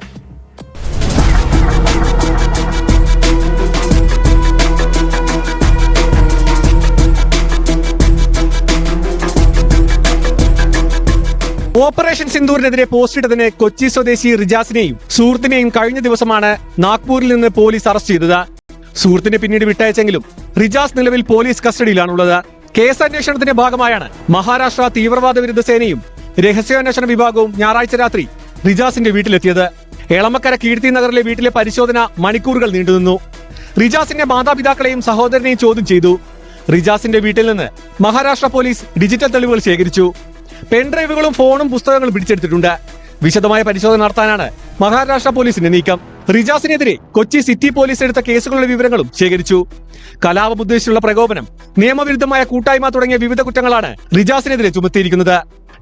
ഓപ്പറേഷൻ സിന്ദൂറിനെതിരെ പോസ്റ്റിട്ടതിന് കൊച്ചി സ്വദേശി റിജാസിനെയും സുഹൃത്തിനെയും കഴിഞ്ഞ ദിവസമാണ് നാഗ്പൂരിൽ നിന്ന് പോലീസ് അറസ്റ്റ് ചെയ്തത്. സുഹൃത്തിനെ പിന്നീട് വിട്ടയച്ചെങ്കിലും റിജാസ് നിലവിൽ പോലീസ് കസ്റ്റഡിയിലാണുള്ളത്. കേസ് അന്വേഷണത്തിന്റെ ഭാഗമായാണ് മഹാരാഷ്ട്ര തീവ്രവാദ വിരുദ്ധ സേനയും രഹസ്യാന്വേഷണ വിഭാഗവും ഞായറാഴ്ച രാത്രി റിജാസിന്റെ വീട്ടിലെത്തിയത്. എളമക്കര കീർത്തി നഗറിലെ വീട്ടിലെ പരിശോധന മണിക്കൂറുകൾ നീണ്ടുനിന്നു. റിജാസിന്റെ മാതാപിതാക്കളെയും സഹോദരനെയും ചോദ്യം ചെയ്തു. റിജാസിന്റെ വീട്ടിൽ നിന്ന് മഹാരാഷ്ട്ര പോലീസ് ഡിജിറ്റൽ തെളിവുകൾ ശേഖരിച്ചു. പെൻഡ്രൈവുകളും ഫോണും പുസ്തകങ്ങളും പിടിച്ചെടുത്തിട്ടുണ്ട്. വിശദമായ പരിശോധന നടത്താനാണ് മഹാരാഷ്ട്ര പോലീസിന്റെ നീക്കം. റിജാസിനെതിരെ കൊച്ചി സിറ്റി പോലീസ് എടുത്ത കേസുകളുടെ വിവരങ്ങളും ശേഖരിച്ചു. കലാപം ഉദ്ദേശിച്ചുള്ള പ്രകോപനം, നിയമവിരുദ്ധമായ കൂട്ടായ്മ തുടങ്ങിയ വിവിധ കുറ്റങ്ങളാണ് റിജാസിനെതിരെ ചുമത്തിയിരിക്കുന്നത്.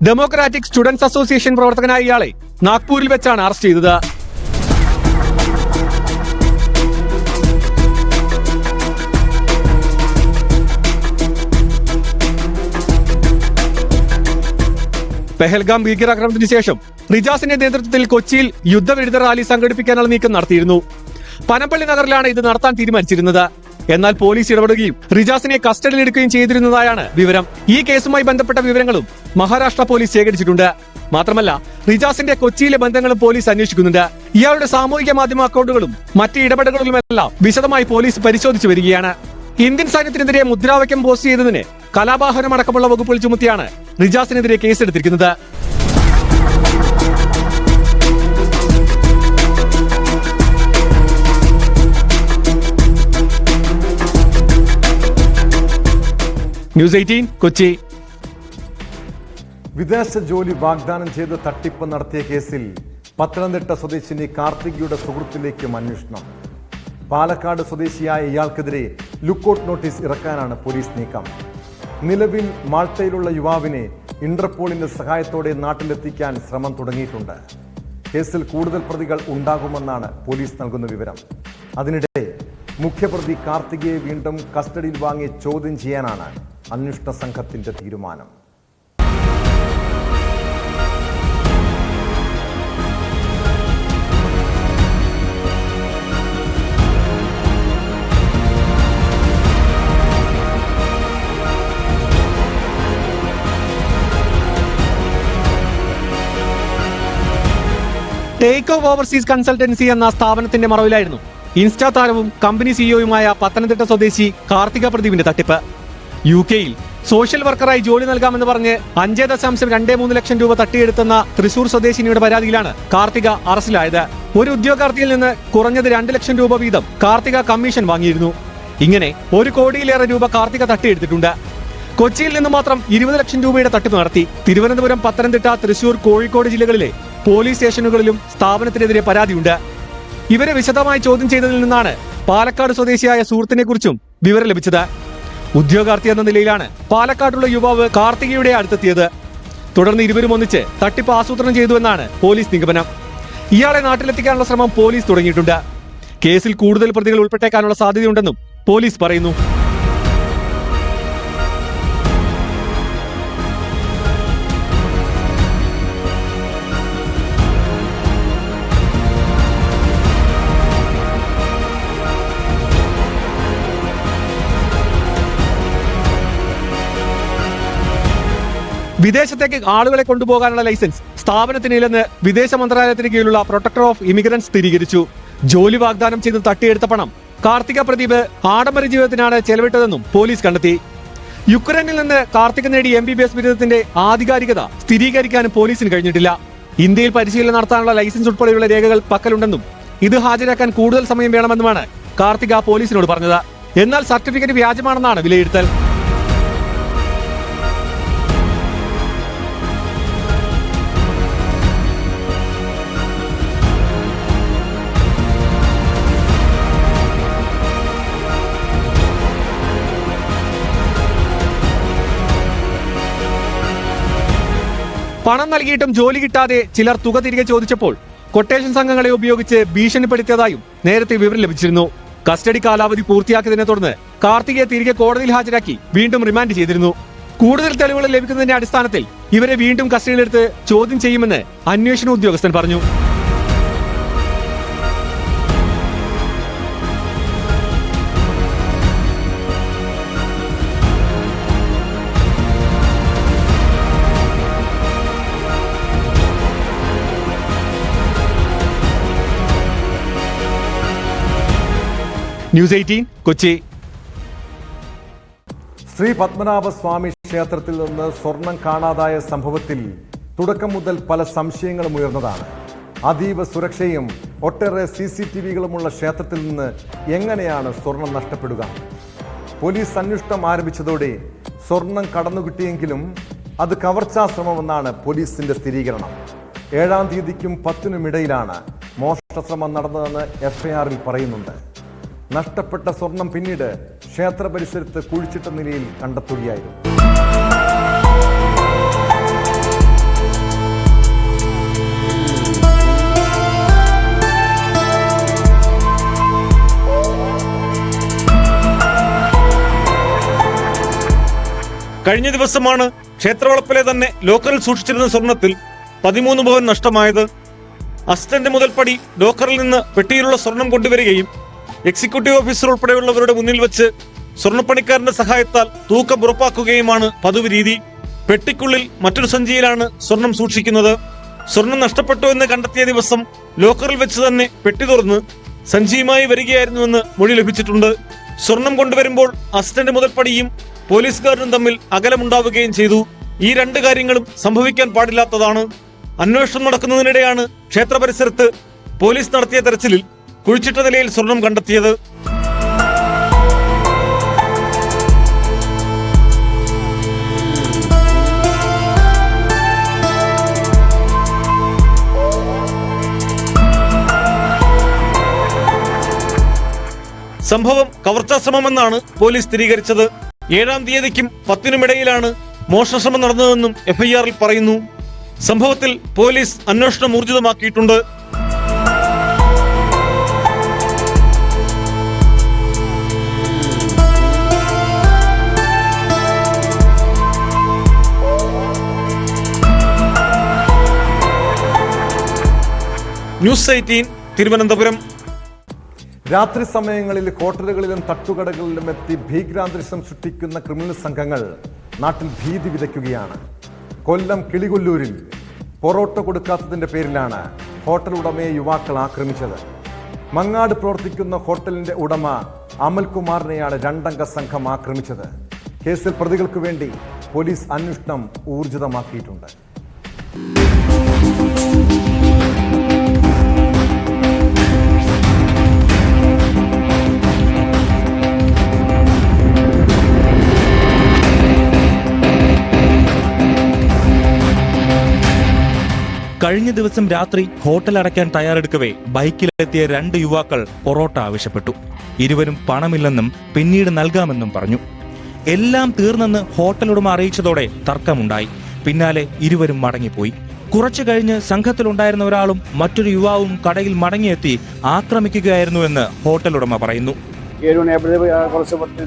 ഡെമോക്രാറ്റിക് സ്റ്റുഡൻസ് അസോസിയേഷൻ പ്രവർത്തകനായ ഇയാളെ നാഗ്പൂരിൽ വെച്ചാണ് അറസ്റ്റ് ചെയ്തത്. പെഹൽഗാം ഭീകരാക്രമണത്തിന് ശേഷം റിജാസിന്റെ നേതൃത്വത്തിൽ കൊച്ചിയിൽ യുദ്ധവിരുദ്ധ റാലി സംഘടിപ്പിക്കാനുള്ള നീക്കം നടത്തിയിരുന്നു. പനപ്പള്ളി നഗറിലാണ് ഇത് നടത്താൻ തീരുമാനിച്ചിരുന്നത്. എന്നാൽ പോലീസ് ഇടപെടുകയും റിജാസിനെ കസ്റ്റഡിയിലെടുക്കുകയും ചെയ്തിരുന്നതായാണ് വിവരം. ഈ കേസുമായി ബന്ധപ്പെട്ട വിവരങ്ങളും മഹാരാഷ്ട്ര പോലീസ് ശേഖരിച്ചിട്ടുണ്ട്. മാത്രമല്ല, റിജാസിന്റെ കൊച്ചിയിലെ ബന്ധങ്ങളും പോലീസ് അന്വേഷിക്കുന്നുണ്ട്. ഇയാളുടെ സാമൂഹിക മാധ്യമ അക്കൗണ്ടുകളും മറ്റ് ഇടപെടലുകളുമെല്ലാം വിശദമായി പോലീസ് പരിശോധിച്ചു വരികയാണ്. ഇന്ത്യൻ സൈന്യത്തിനെതിരെ മുദ്രാവാക്യം പോസ്റ്റ് ചെയ്തതിന് കലാപാഹനം അടക്കമുള്ള വകുപ്പുകൾ ചുമത്തിയാണ് റിജാസിനെതിരെ കേസെടുത്തിരിക്കുന്നത്. ന്യൂസ് 18 കൊച്ചി. വിദേശ ജോലി വാഗ്ദാനം ചെയ്ത് തട്ടിപ്പ് നടത്തിയ കേസിൽ പത്തനംതിട്ട സ്വദേശിനി കാർത്തികയുടെ സുഹൃത്തിലേക്കും അന്വേഷണം. പാലക്കാട് സ്വദേശിയായ ഇയാൾക്കെതിരെ ലുക്കൌട്ട് നോട്ടീസ് ഇറക്കാനാണ് പോലീസ് നീക്കം. നിലവിൽ മാൾട്ടയിലുള്ള യുവാവിനെ ഇന്റർപോളിന്റെ സഹായത്തോടെ നാട്ടിലെത്തിക്കാൻ ശ്രമം തുടങ്ങിയിട്ടുണ്ട്. കേസിൽ കൂടുതൽ പ്രതികൾ ഉണ്ടാകുമെന്നാണ് പോലീസ് നൽകുന്ന വിവരം. അതിനിടെ മുഖ്യപ്രതി കാർത്തികയെ വീണ്ടും കസ്റ്റഡിയിൽ വാങ്ങി ചോദ്യം ചെയ്യാനാണ് അന്വേഷണ സംഘത്തിന്റെ തീരുമാനം. ടേക്ക് ഓഫ് ഓവർസീസ് കൺസൾട്ടൻസി എന്ന സ്ഥാപനത്തിന്റെ മറവിലായിരുന്നു ഇൻസ്റ്റാ താരവും കമ്പനി സിഇഒയുമായ പത്തനംതിട്ട സ്വദേശി കാർത്തിക പ്രദീപിന്റെ തട്ടിപ്പ്. UK-യിൽ സോഷ്യൽ വർക്കറായി ജോലി നൽകാമെന്ന് പറഞ്ഞ് 5.23 ലക്ഷം രൂപ തട്ടിയെടുത്തെന്ന തൃശൂർ സ്വദേശിനിയുടെ പരാതിയിലാണ് കാർത്തിക അറസ്റ്റിലായത്. ഒരു ഉദ്യോഗാർത്ഥിയിൽ നിന്ന് കുറഞ്ഞത് 2 ലക്ഷം രൂപ വീതം കാർത്തിക കമ്മീഷൻ വാങ്ങിയിരുന്നു. ഇങ്ങനെ 1 കോടിയിലേറെ രൂപ കാർത്തിക തട്ടിയെടുത്തിട്ടുണ്ട്. കൊച്ചിയിൽ നിന്ന് മാത്രം 20 ലക്ഷം രൂപയുടെ തട്ടിപ്പ് നടത്തി. തിരുവനന്തപുരം, പത്തനംതിട്ട, തൃശൂർ, കോഴിക്കോട് ജില്ലകളിലെ പോലീസ് സ്റ്റേഷനുകളിലും സ്ഥാപനത്തിനെതിരെ പരാതിയുണ്ട്. ഇവരെ വിശദമായി ചോദ്യം ചെയ്തതിൽ നിന്നാണ് പാലക്കാട് സ്വദേശിയായ സുഹൃത്തിനെ കുറിച്ചും വിവരം ലഭിച്ചത്. ഉദ്യോഗാർത്ഥി എന്ന നിലയിലാണ് പാലക്കാടുള്ള യുവാവ് കാർത്തികയുടെ അടുത്തെത്തിയത്. തുടർന്ന് ഇരുവരും ഒന്നിച്ച് തട്ടിപ്പ് ആസൂത്രണം ചെയ്തുവെന്നാണ് പോലീസ് നിഗമനം. ഇയാളെ നാട്ടിലെത്തിക്കാനുള്ള ശ്രമം പോലീസ് തുടങ്ങിയിട്ടുണ്ട്. കേസിൽ കൂടുതൽ പ്രതികൾ ഉൾപ്പെട്ടേക്കാനുള്ള സാധ്യതയുണ്ടെന്നും പോലീസ് പറയുന്നു. വിദേശത്തേക്ക് ആളുകളെ കൊണ്ടുപോകാനുള്ള ലൈസൻസ് സ്ഥാപനത്തിനില്ലെന്ന് വിദേശ മന്ത്രാലയത്തിന് കീഴിലുള്ള പ്രൊട്ടക്ടർ ഓഫ് ഇമിഗ്രൻസ് സ്ഥിരീകരിച്ചു. ജോലി വാഗ്ദാനം ചെയ്ത് തട്ടിയെടുത്ത പണം കാർത്തിക പ്രദീപ് ആഡംബര ജീവിതത്തിനാണ് ചെലവിട്ടതെന്നും പോലീസ് കണ്ടെത്തി. യുക്രൈനിൽ നിന്ന് കാർത്തിക നേടിയ MBBS ബിരുദത്തിന്റെ ആധികാരികത സ്ഥിരീകരിക്കാനും പോലീസിന് കഴിഞ്ഞിട്ടില്ല. ഇന്ത്യയിൽ പരിശീലനം നടത്താനുള്ള ലൈസൻസ് ഉൾപ്പെടെയുള്ള രേഖകൾ പക്കലുണ്ടെന്നും ഇത് ഹാജരാക്കാൻ കൂടുതൽ സമയം വേണമെന്നുമാണ് കാർത്തിക പോലീസിനോട് പറഞ്ഞത്. എന്നാൽ സർട്ടിഫിക്കറ്റ് വ്യാജമാണെന്നാണ് വിലയിരുത്തൽ. പണം നൽകിയിട്ടും ജോലി കിട്ടാതെ ചിലർ തുക തിരികെ ചോദിച്ചപ്പോൾ കൊട്ടേഷൻ സംഘങ്ങളെ ഉപയോഗിച്ച് ഭീഷണിപ്പെടുത്തിയതായും നേരത്തെ വിവരം ലഭിച്ചിരുന്നു. കസ്റ്റഡി കാലാവധി പൂർത്തിയാക്കിയതിനെ തുടർന്ന് കാർത്തികയെ തിരികെ കോടതിയിൽ ഹാജരാക്കി വീണ്ടും റിമാൻഡ് ചെയ്തിരുന്നു. കൂടുതൽ തെളിവുകൾ ലഭിക്കുന്നതിന്റെ അടിസ്ഥാനത്തിൽ ഇവരെ വീണ്ടും കസ്റ്റഡിയിലെടുത്ത് ചോദ്യം ചെയ്യുമെന്ന് അന്വേഷണ ഉദ്യോഗസ്ഥൻ പറഞ്ഞു. ന്യൂസ് 18 കൊച്ചി. ശ്രീ പത്മനാഭസ്വാമി ക്ഷേത്രത്തിൽ നിന്ന് സ്വർണം കാണാതായ സംഭവത്തിൽ തുടക്കം മുതൽ പല സംശയങ്ങളും ഉയർന്നതാണ്. അതീവ സുരക്ഷയും ഒട്ടേറെ CCTVകളുമുള്ള ക്ഷേത്രത്തിൽ നിന്ന് എങ്ങനെയാണ് സ്വർണം നഷ്ടപ്പെടുക? പോലീസ് അന്വേഷണം ആരംഭിച്ചതോടെ സ്വർണം കടന്നുകിട്ടിയെങ്കിലും അത് കവർച്ചാശ്രമമെന്നാണ് പോലീസിന്റെ സ്ഥിരീകരണം. 7-ാം തീയതിക്കും 10-നും ഇടയിലാണ് മോഷണശ്രമം നടന്നതെന്ന് FIR-ൽ പറയുന്നുണ്ട്. നഷ്ടപ്പെട്ട സ്വർണം പിന്നീട് ക്ഷേത്ര പരിസരത്ത് കുഴിച്ചിട്ട നിലയിൽ കണ്ടെത്തുകയായിരുന്നു. കഴിഞ്ഞ ദിവസമാണ് ക്ഷേത്രവളപ്പിലെ തന്നെ ലോക്കറിൽ സൂക്ഷിച്ചിരുന്ന സ്വർണത്തിൽ 13 പവൻ നഷ്ടമായത്. അസിസ്റ്റന്റ് മുതൽപ്പടി ലോക്കറിൽ നിന്ന് പെട്ടിയിലുള്ള സ്വർണം കൊണ്ടുവരികയും എക്സിക്യൂട്ടീവ് ഓഫീസർ ഉൾപ്പെടെയുള്ളവരുടെ മുന്നിൽ വെച്ച് സ്വർണ്ണപ്പണിക്കാരന്റെ സഹായത്താൽ തൂക്കം ഉറപ്പാക്കുകയുമാണ് പതിവ് രീതി. പെട്ടിക്കുള്ളിൽ മറ്റൊരു സഞ്ചിയിലാണ് സ്വർണം സൂക്ഷിക്കുന്നത്. സ്വർണം നഷ്ടപ്പെട്ടു എന്ന് കണ്ടെത്തിയ ദിവസം ലോക്കറിൽ വെച്ച് തന്നെ പെട്ടി തുറന്ന് സഞ്ചിയുമായി വരികയായിരുന്നുവെന്ന് മൊഴി ലഭിച്ചിട്ടുണ്ട്. സ്വർണം കൊണ്ടുവരുമ്പോൾ അസിസ്റ്റന്റ് മുതൽപ്പടിയും പോലീസുകാരനും തമ്മിൽ അകലമുണ്ടാവുകയും ചെയ്തു. ഈ രണ്ട് കാര്യങ്ങളും സംഭവിക്കാൻ പാടില്ലാത്തതാണ്. അന്വേഷണം നടക്കുന്നതിനിടെയാണ് ക്ഷേത്ര പരിസരത്ത് പോലീസ് നടത്തിയ തെരച്ചിലിൽ കുഴിച്ചിട്ട നിലയിൽ സ്വർണം കണ്ടെത്തിയത്. സംഭവം കവർച്ചാശ്രമമെന്നാണ് പോലീസ് സ്ഥിരീകരിച്ചത്. 7-ാം തീയതിക്കും 10-നും ഇടയിലാണ് മോഷണശ്രമം നടന്നതെന്നും FIR-ൽ പറയുന്നു. സംഭവത്തിൽ പോലീസ് അന്വേഷണം ഊർജിതമാക്കിയിട്ടുണ്ട്. ന്യൂസ് 18 തിരുവനന്തപുരം. രാത്രി സമയങ്ങളിൽ ഹോട്ടലുകളിലും തട്ടുകടകളിലും എത്തി ഭീകരാന്തരീക്ഷം സൃഷ്ടിക്കുന്ന ക്രിമിനൽ സംഘങ്ങൾ നാട്ടിൽ ഭീതി വിതയ്ക്കുകയാണ്. കൊല്ലം കിളികൊല്ലൂരിൽ പൊറോട്ട കൊടുക്കാത്തതിന്റെ പേരിലാണ് ഹോട്ടൽ ഉടമയെ യുവാക്കൾ ആക്രമിച്ചത്. മങ്ങാട് പ്രവർത്തിക്കുന്ന ഹോട്ടലിന്റെ ഉടമ അമൽകുമാറിനെയാണ് 2-അംഗ സംഘം ആക്രമിച്ചത്. കേസിൽ പ്രതികൾക്ക് വേണ്ടി പോലീസ് അന്വേഷണം ഊർജിതമാക്കിയിട്ടുണ്ട്. കഴിഞ്ഞ ദിവസം രാത്രി ഹോട്ടൽ അടയ്ക്കാൻ തയ്യാറെടുക്കവേ ബൈക്കിലെത്തിയ 2 യുവാക്കൾ പൊറോട്ട ആവശ്യപ്പെട്ടു. ഇരുവരും പണമില്ലെന്നും പിന്നീട് നൽകാമെന്നും പറഞ്ഞു. എല്ലാം തീർന്നെന്ന് ഹോട്ടൽ ഉടമ അറിയിച്ചതോടെ തർക്കമുണ്ടായി. പിന്നാലെ ഇരുവരും മടങ്ങിപ്പോയി. കുറച്ചു കഴിഞ്ഞ് സംഘത്തിലുണ്ടായിരുന്ന ഒരാളും മറ്റൊരു യുവാവും കടയിൽ മടങ്ങിയെത്തി ആക്രമിക്കുകയായിരുന്നുവെന്ന് ഹോട്ടൽ ഉടമ പറയുന്നു. 7 മണിയായപ്പോഴേ കുറച്ച് പത്ത്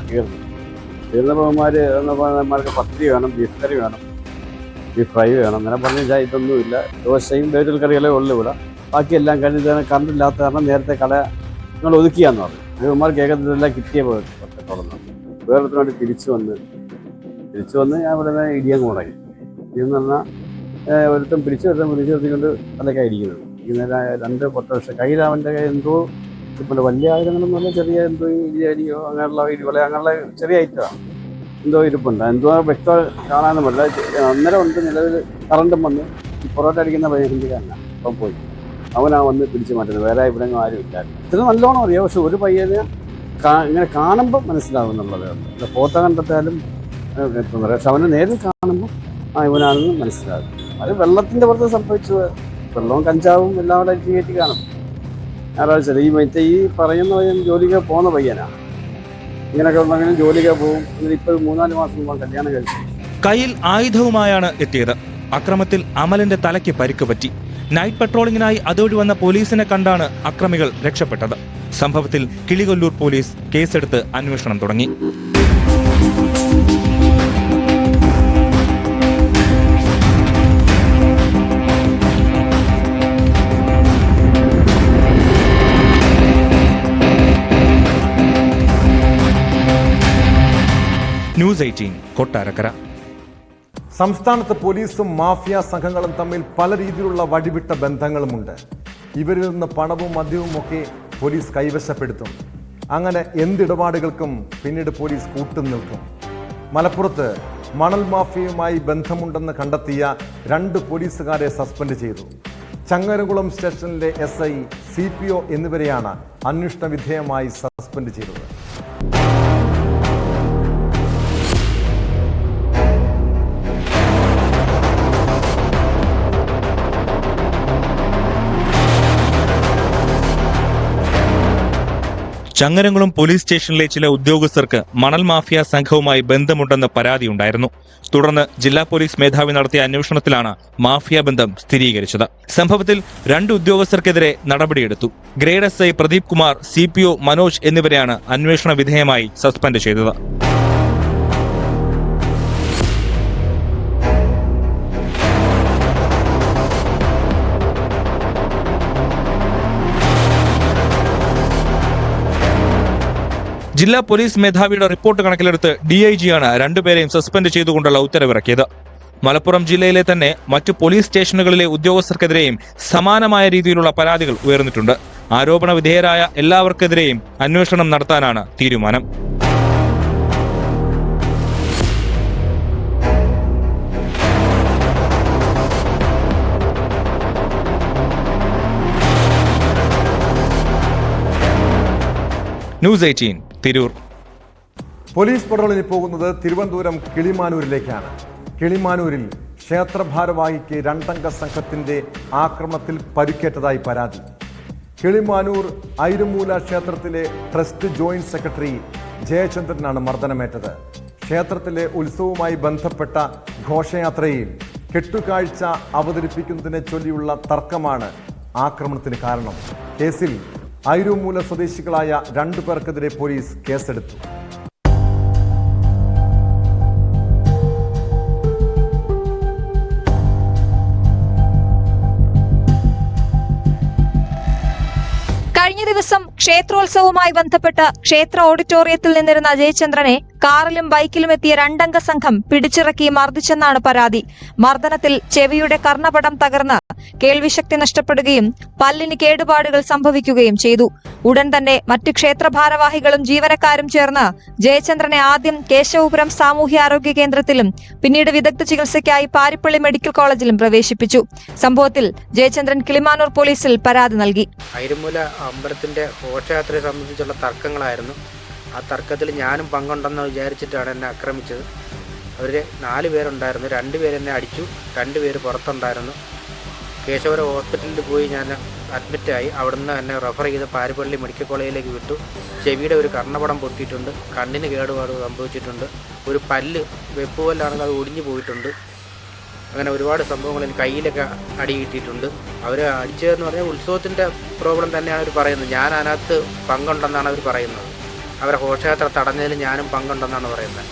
തീർന്നമാർക്ക് പത്തിരി വേണം, ബീഫ് കറി വേണം, ബീഫ് ഫ്രൈ വേണം. അങ്ങനെ പറഞ്ഞാൽ ഇതൊന്നുമില്ല. ദോശയും വേറ്റൽ കറികളെ ഉള്ളു ഇവിടെ. ബാക്കിയെല്ലാം കഴിഞ്ഞ് കറണ്ടില്ലാത്ത കാരണം നേരത്തെ കട ഞങ്ങൾ ഒതുക്കിയാന്ന് പറഞ്ഞു. ഇവന്മാർ കേൾക്കത്തിലെല്ലാം കിട്ടിയ തുറന്നു. വേറൊരുത്തിന് വേണ്ടി തിരിച്ചു വന്ന് ഞാൻ ഇവിടെ നിന്ന് ഇടിയങ്ങ് മുടങ്ങി. ഇതെന്ന് പറഞ്ഞാൽ ഒരുത്തം പിടിച്ചു നിർത്തിക്കൊണ്ട് തലക്കായി ഇരിക്കുന്നത്. ഇങ്ങനെ 2 വർഷം കയ്യിലവൻ്റെ എന്തോ ഇപ്പോൾ വലിയ ആയുധങ്ങളൊന്നുമല്ല, ചെറിയ എന്തോ ഇടിയോ അങ്ങനെയുള്ള ഇടിവല അങ്ങനെയുള്ള ചെറിയ ഐറ്റമാണ് എന്തോ ഇരിപ്പുണ്ട്. എന്തോ വ്യക്തം കാണാനും പറ്റില്ല. അന്നേരം ഉണ്ട് നിലവിൽ കറണ്ടും വന്ന് ഈ പൊറോട്ട അടിക്കുന്ന ഹിന്ദിക്കാരനാണ്. അപ്പം പോയി അവനാ വന്ന് പിടിച്ചു മാറ്റുന്നത്. വേറെ ഇവിടെ ആരും ഇല്ലായിരുന്നു. ഇത്ര നല്ലോണം അറിയാം. പക്ഷെ ഒരു പയ്യനെ ഇങ്ങനെ കാണുമ്പോൾ മനസ്സിലാവുന്നുള്ളത്. ഫോട്ടോ കണ്ടെത്താലും പക്ഷെ അവനെ നേരിൽ കാണുമ്പോൾ ഇവനാണെന്ന് മനസ്സിലാകും. അത് വെള്ളത്തിൻ്റെ പുറത്ത് സംഭവിച്ചു. വെള്ളവും കഞ്ചാവും എല്ലാം അവിടെ കയറ്റി കാണും. ഞായറാഴ്ച ഈ പറയുന്ന പയ്യൻ ജോലിക്ക് പോകുന്ന പയ്യനാണ്. ഇങ്ങനെയൊക്കെ ഉണ്ടെങ്കിലും ജോലിക്ക് പോകും. ഇപ്പോൾ 3-4 മാസം മുമ്പ് കല്യാണം കഴിച്ചു. കയ്യിൽ ആയുധവുമായാണ് എത്തിയത്. അക്രമത്തിൽ അമലിന്റെ തലയ്ക്ക് പരിക്ക് പറ്റി. നൈറ്റ് പട്രോളിംഗിനായി അതുവഴി വന്ന പോലീസിനെ കണ്ടാണ് അക്രമികൾ രക്ഷപ്പെട്ടത്. സംഭവത്തിൽ കിളികൊല്ലൂർ പോലീസ് കേസെടുത്ത് അന്വേഷണം തുടങ്ങി. ന്യൂസ് 18 കൊട്ടാരക്കര. സംസ്ഥാനത്ത് പോലീസും മാഫിയ സംഘങ്ങളും തമ്മിൽ പല രീതിയിലുള്ള വഴിവിട്ട ബന്ധങ്ങളുമുണ്ട്. ഇവരിൽ നിന്ന് പണവും മദ്യവും ഒക്കെ പോലീസ് കൈവശപ്പെടുത്തും. അങ്ങനെ എന്തിടപാടുകൾക്കും പിന്നീട് പോലീസ് കൂട്ടുനിൽക്കും. മലപ്പുറത്ത് മണൽ മാഫിയയുമായി ബന്ധമുണ്ടെന്ന് കണ്ടെത്തിയ 2 പോലീസുകാരെ സസ്പെൻഡ് ചെയ്തു. ചങ്ങരംകുളം സ്റ്റേഷനിലെ SI, CPO എന്നിവരെയാണ് അന്വേഷണ വിധേയമായി സസ്പെൻഡ് ചെയ്തത്. ചങ്ങരംകുളം പോലീസ് സ്റ്റേഷനിലെ ചില ഉദ്യോഗസ്ഥർക്ക് മണൽ മാഫിയ സംഘവുമായി ബന്ധമുണ്ടെന്ന് പരാതിയുണ്ടായിരുന്നു. തുടർന്ന് ജില്ലാ പോലീസ് മേധാവി നടത്തിയ അന്വേഷണത്തിലാണ് മാഫിയ ബന്ധം സ്ഥിരീകരിച്ചത്. സംഭവത്തിൽ 2 ഉദ്യോഗസ്ഥർക്കെതിരെ നടപടിയെടുത്തു. Grade SI Pradeep Kumar, CPO Manoj എന്നിവരെയാണ് അന്വേഷണ വിധേയമായി സസ്പെൻഡ് ചെയ്തത്. ജില്ലാ പോലീസ് മേധാവിയുടെ റിപ്പോർട്ട് കണക്കിലെടുത്ത് DIG-യാണ് 2 പേരെയും സസ്പെൻഡ് ചെയ്തുകൊണ്ടുള്ള ഉത്തരവിറക്കിയത്. മലപ്പുറം ജില്ലയിലെ തന്നെ മറ്റു പോലീസ് സ്റ്റേഷനുകളിലെ ഉദ്യോഗസ്ഥർക്കെതിരെയും സമാനമായ രീതിയിലുള്ള പരാതികൾ ഉയർന്നിട്ടുണ്ട്. ആരോപണ വിധേയരായ എല്ലാവർക്കെതിരെയും അന്വേഷണം നടത്താനാണ് തീരുമാനം. ന്യൂസ് 18 തിരൂർ. പോലീസ് പട്രോളിന് പോകുന്നത് തിരുവനന്തപുരം കിളിമാനൂരിലേക്കാണ്. കിളിമാനൂരിൽ ക്ഷേത്രഭാരവാഹിക്ക് 2 അംഗ സംഘത്തിന്റെ ആക്രമണത്തിൽ പരിക്കേറ്റതായി പരാതി. കിളിമാനൂർ ഐരുമൂല ക്ഷേത്രത്തിലെ ട്രസ്റ്റ് ജോയിന്റ് സെക്രട്ടറി ജയചന്ദ്രനാണ് മർദ്ദനമേറ്റത്. ക്ഷേത്രത്തിലെ ഉത്സവവുമായി ബന്ധപ്പെട്ട ഘോഷയാത്രയിൽ കെട്ടുകാഴ്ച അവതരിപ്പിക്കുന്നതിനെ ചൊല്ലിയുള്ള തർക്കമാണ് ആക്രമണത്തിന് കാരണം. കേസിൽ ഐരുമൂല സ്വദേശികളായ 2 പേർക്കെതിരെ പോലീസ് കേസെടുത്തു. കഴിഞ്ഞ ദിവസം ക്ഷേത്രോത്സവവുമായി ബന്ധപ്പെട്ട് ക്ഷേത്ര ഓഡിറ്റോറിയത്തിൽ നിന്നിരുന്ന ജയചന്ദ്രനെ കാറിലും ബൈക്കിലും എത്തിയ 2 അംഗ സംഘം പിടിച്ചിറക്കി മർദ്ദിച്ചെന്നാണ് പരാതി. മർദ്ദനത്തിൽ ചെവിയുടെ കർണപടം തകർന്ന് കേൾവിശക്തി നഷ്ടപ്പെടുകയും പല്ലിന് കേടുപാടുകൾ സംഭവിക്കുകയും ചെയ്തു. ഉടൻ തന്നെ മറ്റ് ക്ഷേത്ര ഭാരവാഹികളും ജീവനക്കാരും ചേർന്ന് ജയചന്ദ്രനെ ആദ്യം കേശവപുരം സാമൂഹ്യാരോഗ്യ കേന്ദ്രത്തിലും പിന്നീട് വിദഗ്ധ ചികിത്സയ്ക്കായി പാരിപ്പള്ളി മെഡിക്കൽ കോളേജിലും പ്രവേശിപ്പിച്ചു. സംഭവത്തിൽ ജയചന്ദ്രൻ കിളിമാനൂർ പോലീസിൽ പരാതി നൽകി. ഐരുമൂല അമ്പലത്തിന്റെ ഘോഷയാത്രയെ സംബന്ധിച്ചുള്ള തർക്കങ്ങളായിരുന്നു. ആ തർക്കത്തിൽ ഞാനും പങ്കുണ്ടെന്ന് വിചാരിച്ചിട്ടാണ് എന്നെ ആക്രമിച്ചത്. അവർ 4 പേരുണ്ടായിരുന്നു. 2 പേരെന്നെ അടിച്ചു, 2 പേര് പുറത്തുണ്ടായിരുന്നു. കേശവപുരം ഹോസ്പിറ്റലിൽ പോയി ഞാൻ അഡ്മിറ്റായി. അവിടുന്ന് എന്നെ റെഫർ ചെയ്ത് പാരിപ്പള്ളി മെഡിക്കൽ കോളേജിലേക്ക് വിട്ടു. ചെവിയുടെ ഒരു കർണപടം പൊട്ടിയിട്ടുണ്ട്, കണ്ണിന് കേടുപാട് സംഭവിച്ചിട്ടുണ്ട്, ഒരു പല്ല് വെപ്പുപല്ലാണെങ്കിൽ അത് ഒടിഞ്ഞു പോയിട്ടുണ്ട്. അങ്ങനെ ഒരുപാട് സംഭവങ്ങളിൽ കയ്യിലൊക്കെ അടി കിട്ടിയിട്ടുണ്ട്. അവർ അടിച്ചതെന്ന് പറഞ്ഞാൽ ഉത്സവത്തിൻ്റെ പ്രോബ്ലം തന്നെയാണ് അവർ പറയുന്നത്. ഞാൻ അതിനകത്ത് പങ്കുണ്ടെന്നാണ് അവർ പറയുന്നത്. അവരെ ഘോഷയാത്ര തടഞ്ഞതിൽ ഞാനും പങ്കുണ്ടെന്നാണ് പറയുന്നത്.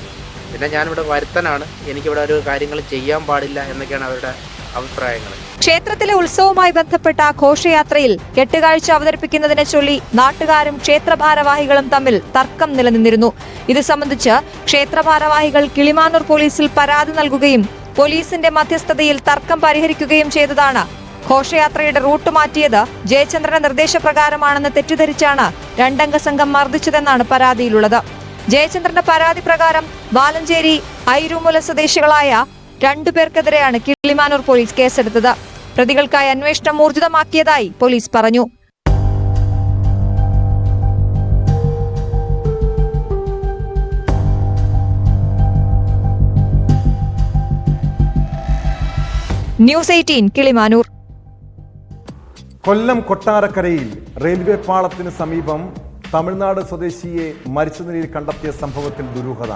പിന്നെ ഞാനിവിടെ വരുത്തനാണ്, എനിക്കിവിടെ ഒരു കാര്യങ്ങൾ ചെയ്യാൻ പാടില്ല എന്നൊക്കെയാണ് അവരുടെ അഭിപ്രായങ്ങൾ. ക്ഷേത്രത്തിലെ ഉത്സവവുമായി ബന്ധപ്പെട്ട ഘോഷയാത്രയിൽ കെട്ടുകാഴ്ച അവതരിപ്പിക്കുന്നതിനെ ചൊല്ലി നാട്ടുകാരും ക്ഷേത്രഭാരവാഹികളും തമ്മിൽ തർക്കം നിലനിന്നിരുന്നു. ഇത് സംബന്ധിച്ച് ക്ഷേത്രഭാരവാഹികൾ കിളിമാനൂർ പോലീസിൽ പരാതി നൽകുകയും പോലീസിന്റെ മധ്യസ്ഥതയിൽ തർക്കം പരിഹരിക്കുകയും ചെയ്തതാണ്. ഘോഷയാത്രയുടെ റൂട്ട് മാറ്റിയത് ജയചന്ദ്രന്റെ നിർദ്ദേശപ്രകാരമാണെന്ന് തെറ്റിദ്ധരിച്ചാണ് രണ്ടംഗ സംഘം മർദ്ദിച്ചതെന്നാണ് പരാതിയിലുള്ളത്. ജയചന്ദ്രന്റെ പരാതി പ്രകാരം വാലഞ്ചേരി ഐരൂമുല സ്വദേശികളായ 2 പേർക്കെതിരെയാണ് കിളിമാനൂർ പോലീസ് കേസെടുത്തത്. പ്രതികൾക്കായി അന്വേഷണം ഊർജിതമാക്കിയതായി പോലീസ് പറഞ്ഞു. ന്യൂസ് 18 കിളിമാനൂർ. കൊല്ലം കൊട്ടാരക്കരയിൽ റെയിൽവേ പാളത്തിന് സമീപം തമിഴ്നാട് സ്വദേശിയെ മരിച്ച നിലയിൽ കണ്ടെത്തിയ സംഭവത്തിൽ ദുരൂഹത.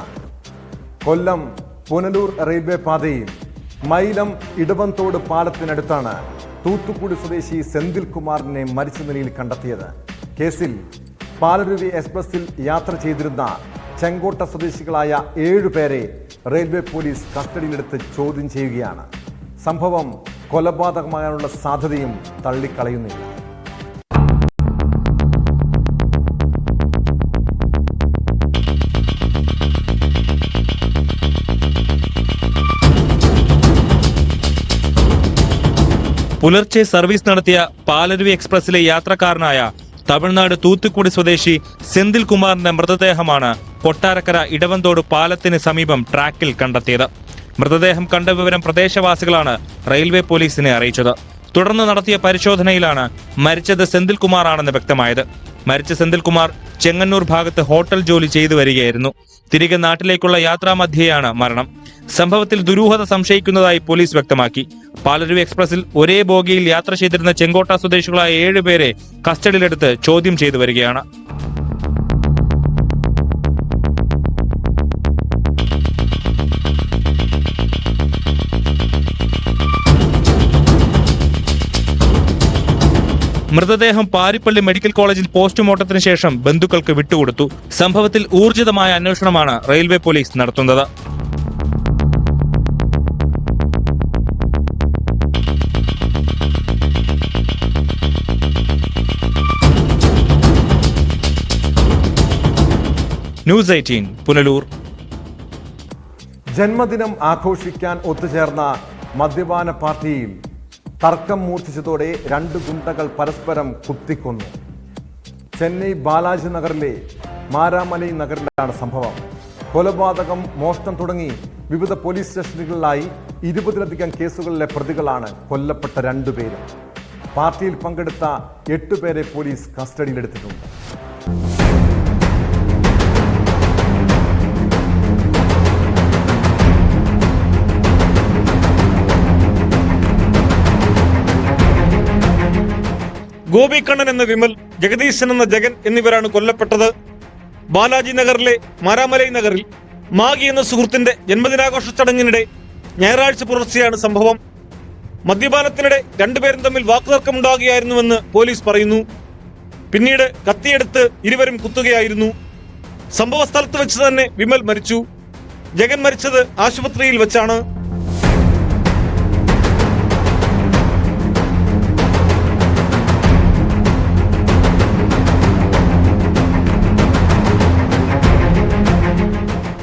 കൊല്ലം പുനലൂർ റെയിൽവേ പാതയിൽ മൈലം ഇടവന്തോട് പാലത്തിനടുത്താണ് തൂത്തുക്കുടി സ്വദേശി സെന്തിൽ കുമാറിനെ മരിച്ച നിലയിൽ കണ്ടെത്തിയത്. കേസിൽ പാലരുവി എക്സ്പ്രസിൽ യാത്ര ചെയ്തിരുന്ന ചെങ്കോട്ട സ്വദേശികളായ 7 പേരെ റെയിൽവേ പോലീസ് കസ്റ്റഡിയിലെടുത്ത് ചോദ്യം ചെയ്യുകയാണ്. സംഭവം കൊലപാതകമാകാനുള്ള സാധ്യതയും തള്ളിക്കളയുന്നില്ല. പുലർച്ചെ സർവീസ് നടത്തിയ പാലരുവി എക്സ്പ്രസിലെ യാത്രക്കാരനായ തമിഴ്നാട് തൂത്തുക്കുടി സ്വദേശി സെന്തിൽ കുമാറിന്റെ മൃതദേഹമാണ് കൊട്ടാരക്കര ഇടവന്തോട് പാലത്തിന് സമീപം ട്രാക്കിൽ കണ്ടെത്തിയത്. മൃതദേഹം കണ്ട വിവരം പ്രദേശവാസികളാണ് റെയിൽവേ പോലീസിനെ അറിയിച്ചത്. തുടർന്ന് നടത്തിയ പരിശോധനയിലാണ് മരിച്ചത് സെന്തിൽ കുമാറാണെന്ന് വ്യക്തമായത്. മരിച്ച സെന്തിൽ കുമാർ ചെങ്ങന്നൂർ ഭാഗത്ത് ഹോട്ടൽ ജോലി ചെയ്തു വരികയായിരുന്നു. തിരികെ നാട്ടിലേക്കുള്ള യാത്രാമധ്യേയാണ് മരണം. സംഭവത്തിൽ ദുരൂഹത സംശയിക്കുന്നതായി പോലീസ് വ്യക്തമാക്കി. പാലരുവി എക്സ്പ്രസിൽ ഒരേ ബോഗിയിൽ യാത്ര ചെയ്തിരുന്ന ചെങ്കോട്ട സ്വദേശികളായ 7 പേരെ കസ്റ്റഡിയിലെടുത്ത് ചോദ്യം ചെയ്തു വരികയാണ്. മൃതദേഹം പാരിപ്പള്ളി മെഡിക്കൽ കോളേജിൽ പോസ്റ്റ്മോർട്ടത്തിന് ശേഷം ബന്ധുക്കൾക്ക് വിട്ടുകൊടുത്തു. സംഭവത്തിൽ ഊർജിതമായ അന്വേഷണമാണ് റെയിൽവേ പോലീസ് നടത്തുന്നത്. ന്യൂസ് 18 പുനലൂർ. ജന്മദിനം ആഘോഷിക്കാൻ ഒത്തുചേർന്ന മദ്യപാന പാർട്ടിയിൽ തർക്കം മൂർച്ഛിച്ചതോടെ 2 ഗുണ്ടകൾ പരസ്പരം കുത്തിക്കൊന്നു. ചെന്നൈ ബാലാജി നഗറിലെ മാരാമലൈ നഗറിലാണ് സംഭവം. കൊലപാതകം, മോഷണം തുടങ്ങി വിവിധ പോലീസ് സ്റ്റേഷനുകളിലായി 20ലധികം കേസുകളിലെ പ്രതികളാണ് കൊല്ലപ്പെട്ട 2 പേരും. പാർട്ടിയിൽ പങ്കെടുത്ത 8 പേരെ പോലീസ് കസ്റ്റഡിയിലെടുത്തിട്ടുണ്ട്. ഗോപികണ്ണൻ എന്ന വിമൽ, ജഗദീശൻ എന്ന ജഗൻ എന്നിവരാണ് കൊല്ലപ്പെട്ടത്. ബാലാജി നഗറിലെ മാരാമലൈ നഗറിൽ മാഗി എന്ന സുഹൃത്തിന്റെ ജന്മദിനാഘോഷ ചടങ്ങിനിടെ ഞായറാഴ്ച പുലർച്ചെയാണ് സംഭവം. മദ്യപാനത്തിനിടെ 2 പേരും തമ്മിൽ വാക്കുതർക്കമുണ്ടാകുകയായിരുന്നുവെന്ന് പോലീസ് പറയുന്നു. പിന്നീട് കത്തിയെടുത്ത് ഇരുവരും കുത്തുകയായിരുന്നു. സംഭവ സ്ഥലത്ത് വെച്ച് തന്നെ വിമൽ മരിച്ചു. ജഗൻ മരിച്ചത് ആശുപത്രിയിൽ വെച്ചാണ്.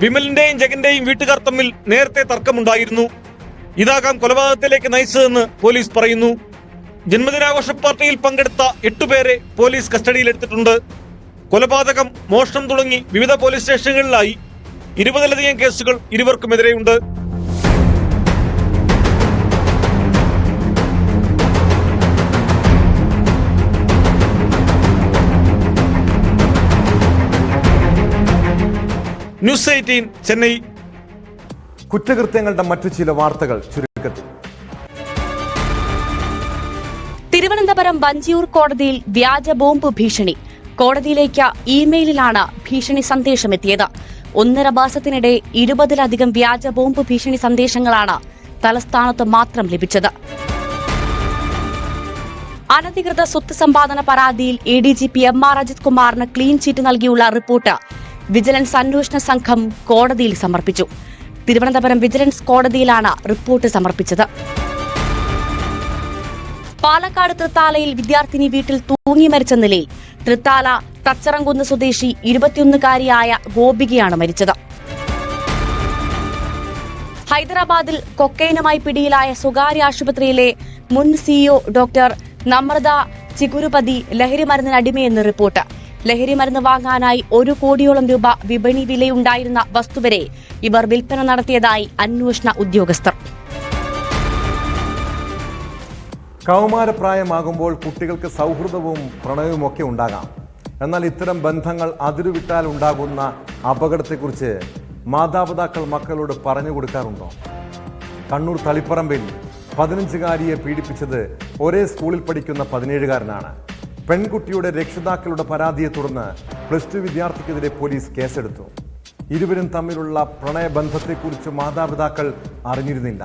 വിമലിന്റെയും ജഗന്റെയും വീട്ടുകാർ തമ്മിൽ നേരത്തെ തർക്കമുണ്ടായിരുന്നു. ഇതാകാം കൊലപാതകത്തിലേക്ക് നയിച്ചതെന്ന് പോലീസ് പറയുന്നു. ജന്മദിനാഘോഷ പാർട്ടിയിൽ പങ്കെടുത്ത 8 പേരെ പോലീസ് കസ്റ്റഡിയിലെടുത്തിട്ടുണ്ട്. കൊലപാതകം, മോഷണം തുടങ്ങി വിവിധ പോലീസ് സ്റ്റേഷനുകളിലായി 20ലധികം കേസുകൾ ഇരുവർക്കുമെതിരെയുണ്ട്. ന്യൂസ് 18 ചെന്നൈ. കുറ്റകൃത്യങ്ങളുടെ മറ്റു ചില വാർത്തകൾ ചുരുക്കത്തിൽ. തിരുവനന്തപുരം വഞ്ചിയൂർ കോടതിയിൽ വ്യാജ ബോംബ് ഭീഷണി. കോടതിയിലേക്ക് ഇമെയിലിലാണ് ഭീഷണി സന്ദേശമെത്തിയത്. 1.5 മാസത്തിനിടെ 20ലധികം വ്യാജ ബോംബ് ഭീഷണി സന്ദേശങ്ങളാണ് തലസ്ഥാനത്ത് മാത്രം ലഭിച്ചത്. അനധികൃത സ്വത്ത് സമ്പാദന പരാതിയിൽ ADGP MR അജിത് കുമാറിന് ക്ലീൻ ചീറ്റ് നൽകിയുള്ള റിപ്പോർട്ട് വിജിലൻസ് അന്വേഷണ സംഘം കോടതിയിൽ സമർപ്പിച്ചു. തിരുവനന്തപുരം വിജിലൻസ് കോടതിയിലാണ് റിപ്പോർട്ട് സമർപ്പിച്ചത്. പാലക്കാട് തൃത്താലയിൽ വിദ്യാർത്ഥിനി വീട്ടിൽ തൂങ്ങി മരിച്ച നിലയിൽ തൃത്താല തച്ചറംകുന്ന് സ്വദേശി 21-കാരിയായ ഗോപികയാണ് മരിച്ചത്. ഹൈദരാബാദിൽ കൊക്കൈനുമായി പിടിയിലായ സ്വകാര്യ ആശുപത്രിയിലെ മുൻ CEO ഡോക്ടർ നമ്രത ചിഗുരുപതി ലഹരിമരുന്നിന് അടിമയെന്ന് റിപ്പോർട്ട്. ലഹരിമരുന്ന് വാങ്ങാനായി 1 കോടിയോളം രൂപ വിപണി വിലയുണ്ടായിരുന്ന വസ്തുവരെ ഇവർ വിൽപ്പന നടത്തിയതായി അന്വേഷണ ഉദ്യോഗസ്ഥർ. കൗമാരപ്രായമാകുമ്പോൾ കുട്ടികൾക്ക് സൗഹൃദവും പ്രണയവും ഒക്കെ ഉണ്ടാകാം. എന്നാൽ ഇത്തരം ബന്ധങ്ങൾ അതിരുവിട്ടാൽ ഉണ്ടാകുന്ന അപകടത്തെക്കുറിച്ച് മാതാപിതാക്കൾ മക്കളോട് പറഞ്ഞു കൊടുക്കാറുണ്ടോ? കണ്ണൂർ തളിപ്പറമ്പിൽ 15-കാരിയെ പീഡിപ്പിച്ചത് ഒരേ സ്കൂളിൽ പഠിക്കുന്ന 17-കാരനാണ്. പെൺകുട്ടിയുടെ രക്ഷിതാക്കളുടെ പരാതിയെ തുടർന്ന് +2 വിദ്യാർത്ഥിക്കെതിരെ പോലീസ് കേസെടുത്തു. ഇരുവരും തമ്മിലുള്ള പ്രണയബന്ധത്തെക്കുറിച്ച് മാതാപിതാക്കൾ അറിഞ്ഞിരുന്നില്ല.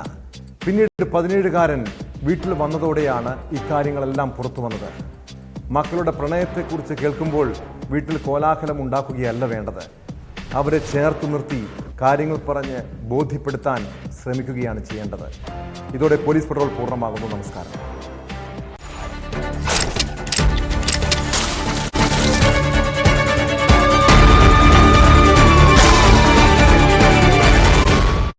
പിന്നീട് 17-കാരൻ വീട്ടിൽ വന്നതോടെയാണ് ഇക്കാര്യങ്ങളെല്ലാം പുറത്തു വന്നത്. മക്കളുടെ പ്രണയത്തെക്കുറിച്ച് കേൾക്കുമ്പോൾ വീട്ടിൽ കോലാഹലം ഉണ്ടാക്കുകയല്ല വേണ്ടത്. അവരെ ചേർത്ത് നിർത്തി കാര്യങ്ങൾ പറഞ്ഞ് ബോധ്യപ്പെടുത്താൻ ശ്രമിക്കുകയാണ് ചെയ്യേണ്ടത്. ഇതോടെ പോലീസ് പട്രോൾ പൂർണ്ണമാകുന്നു. നമസ്കാരം.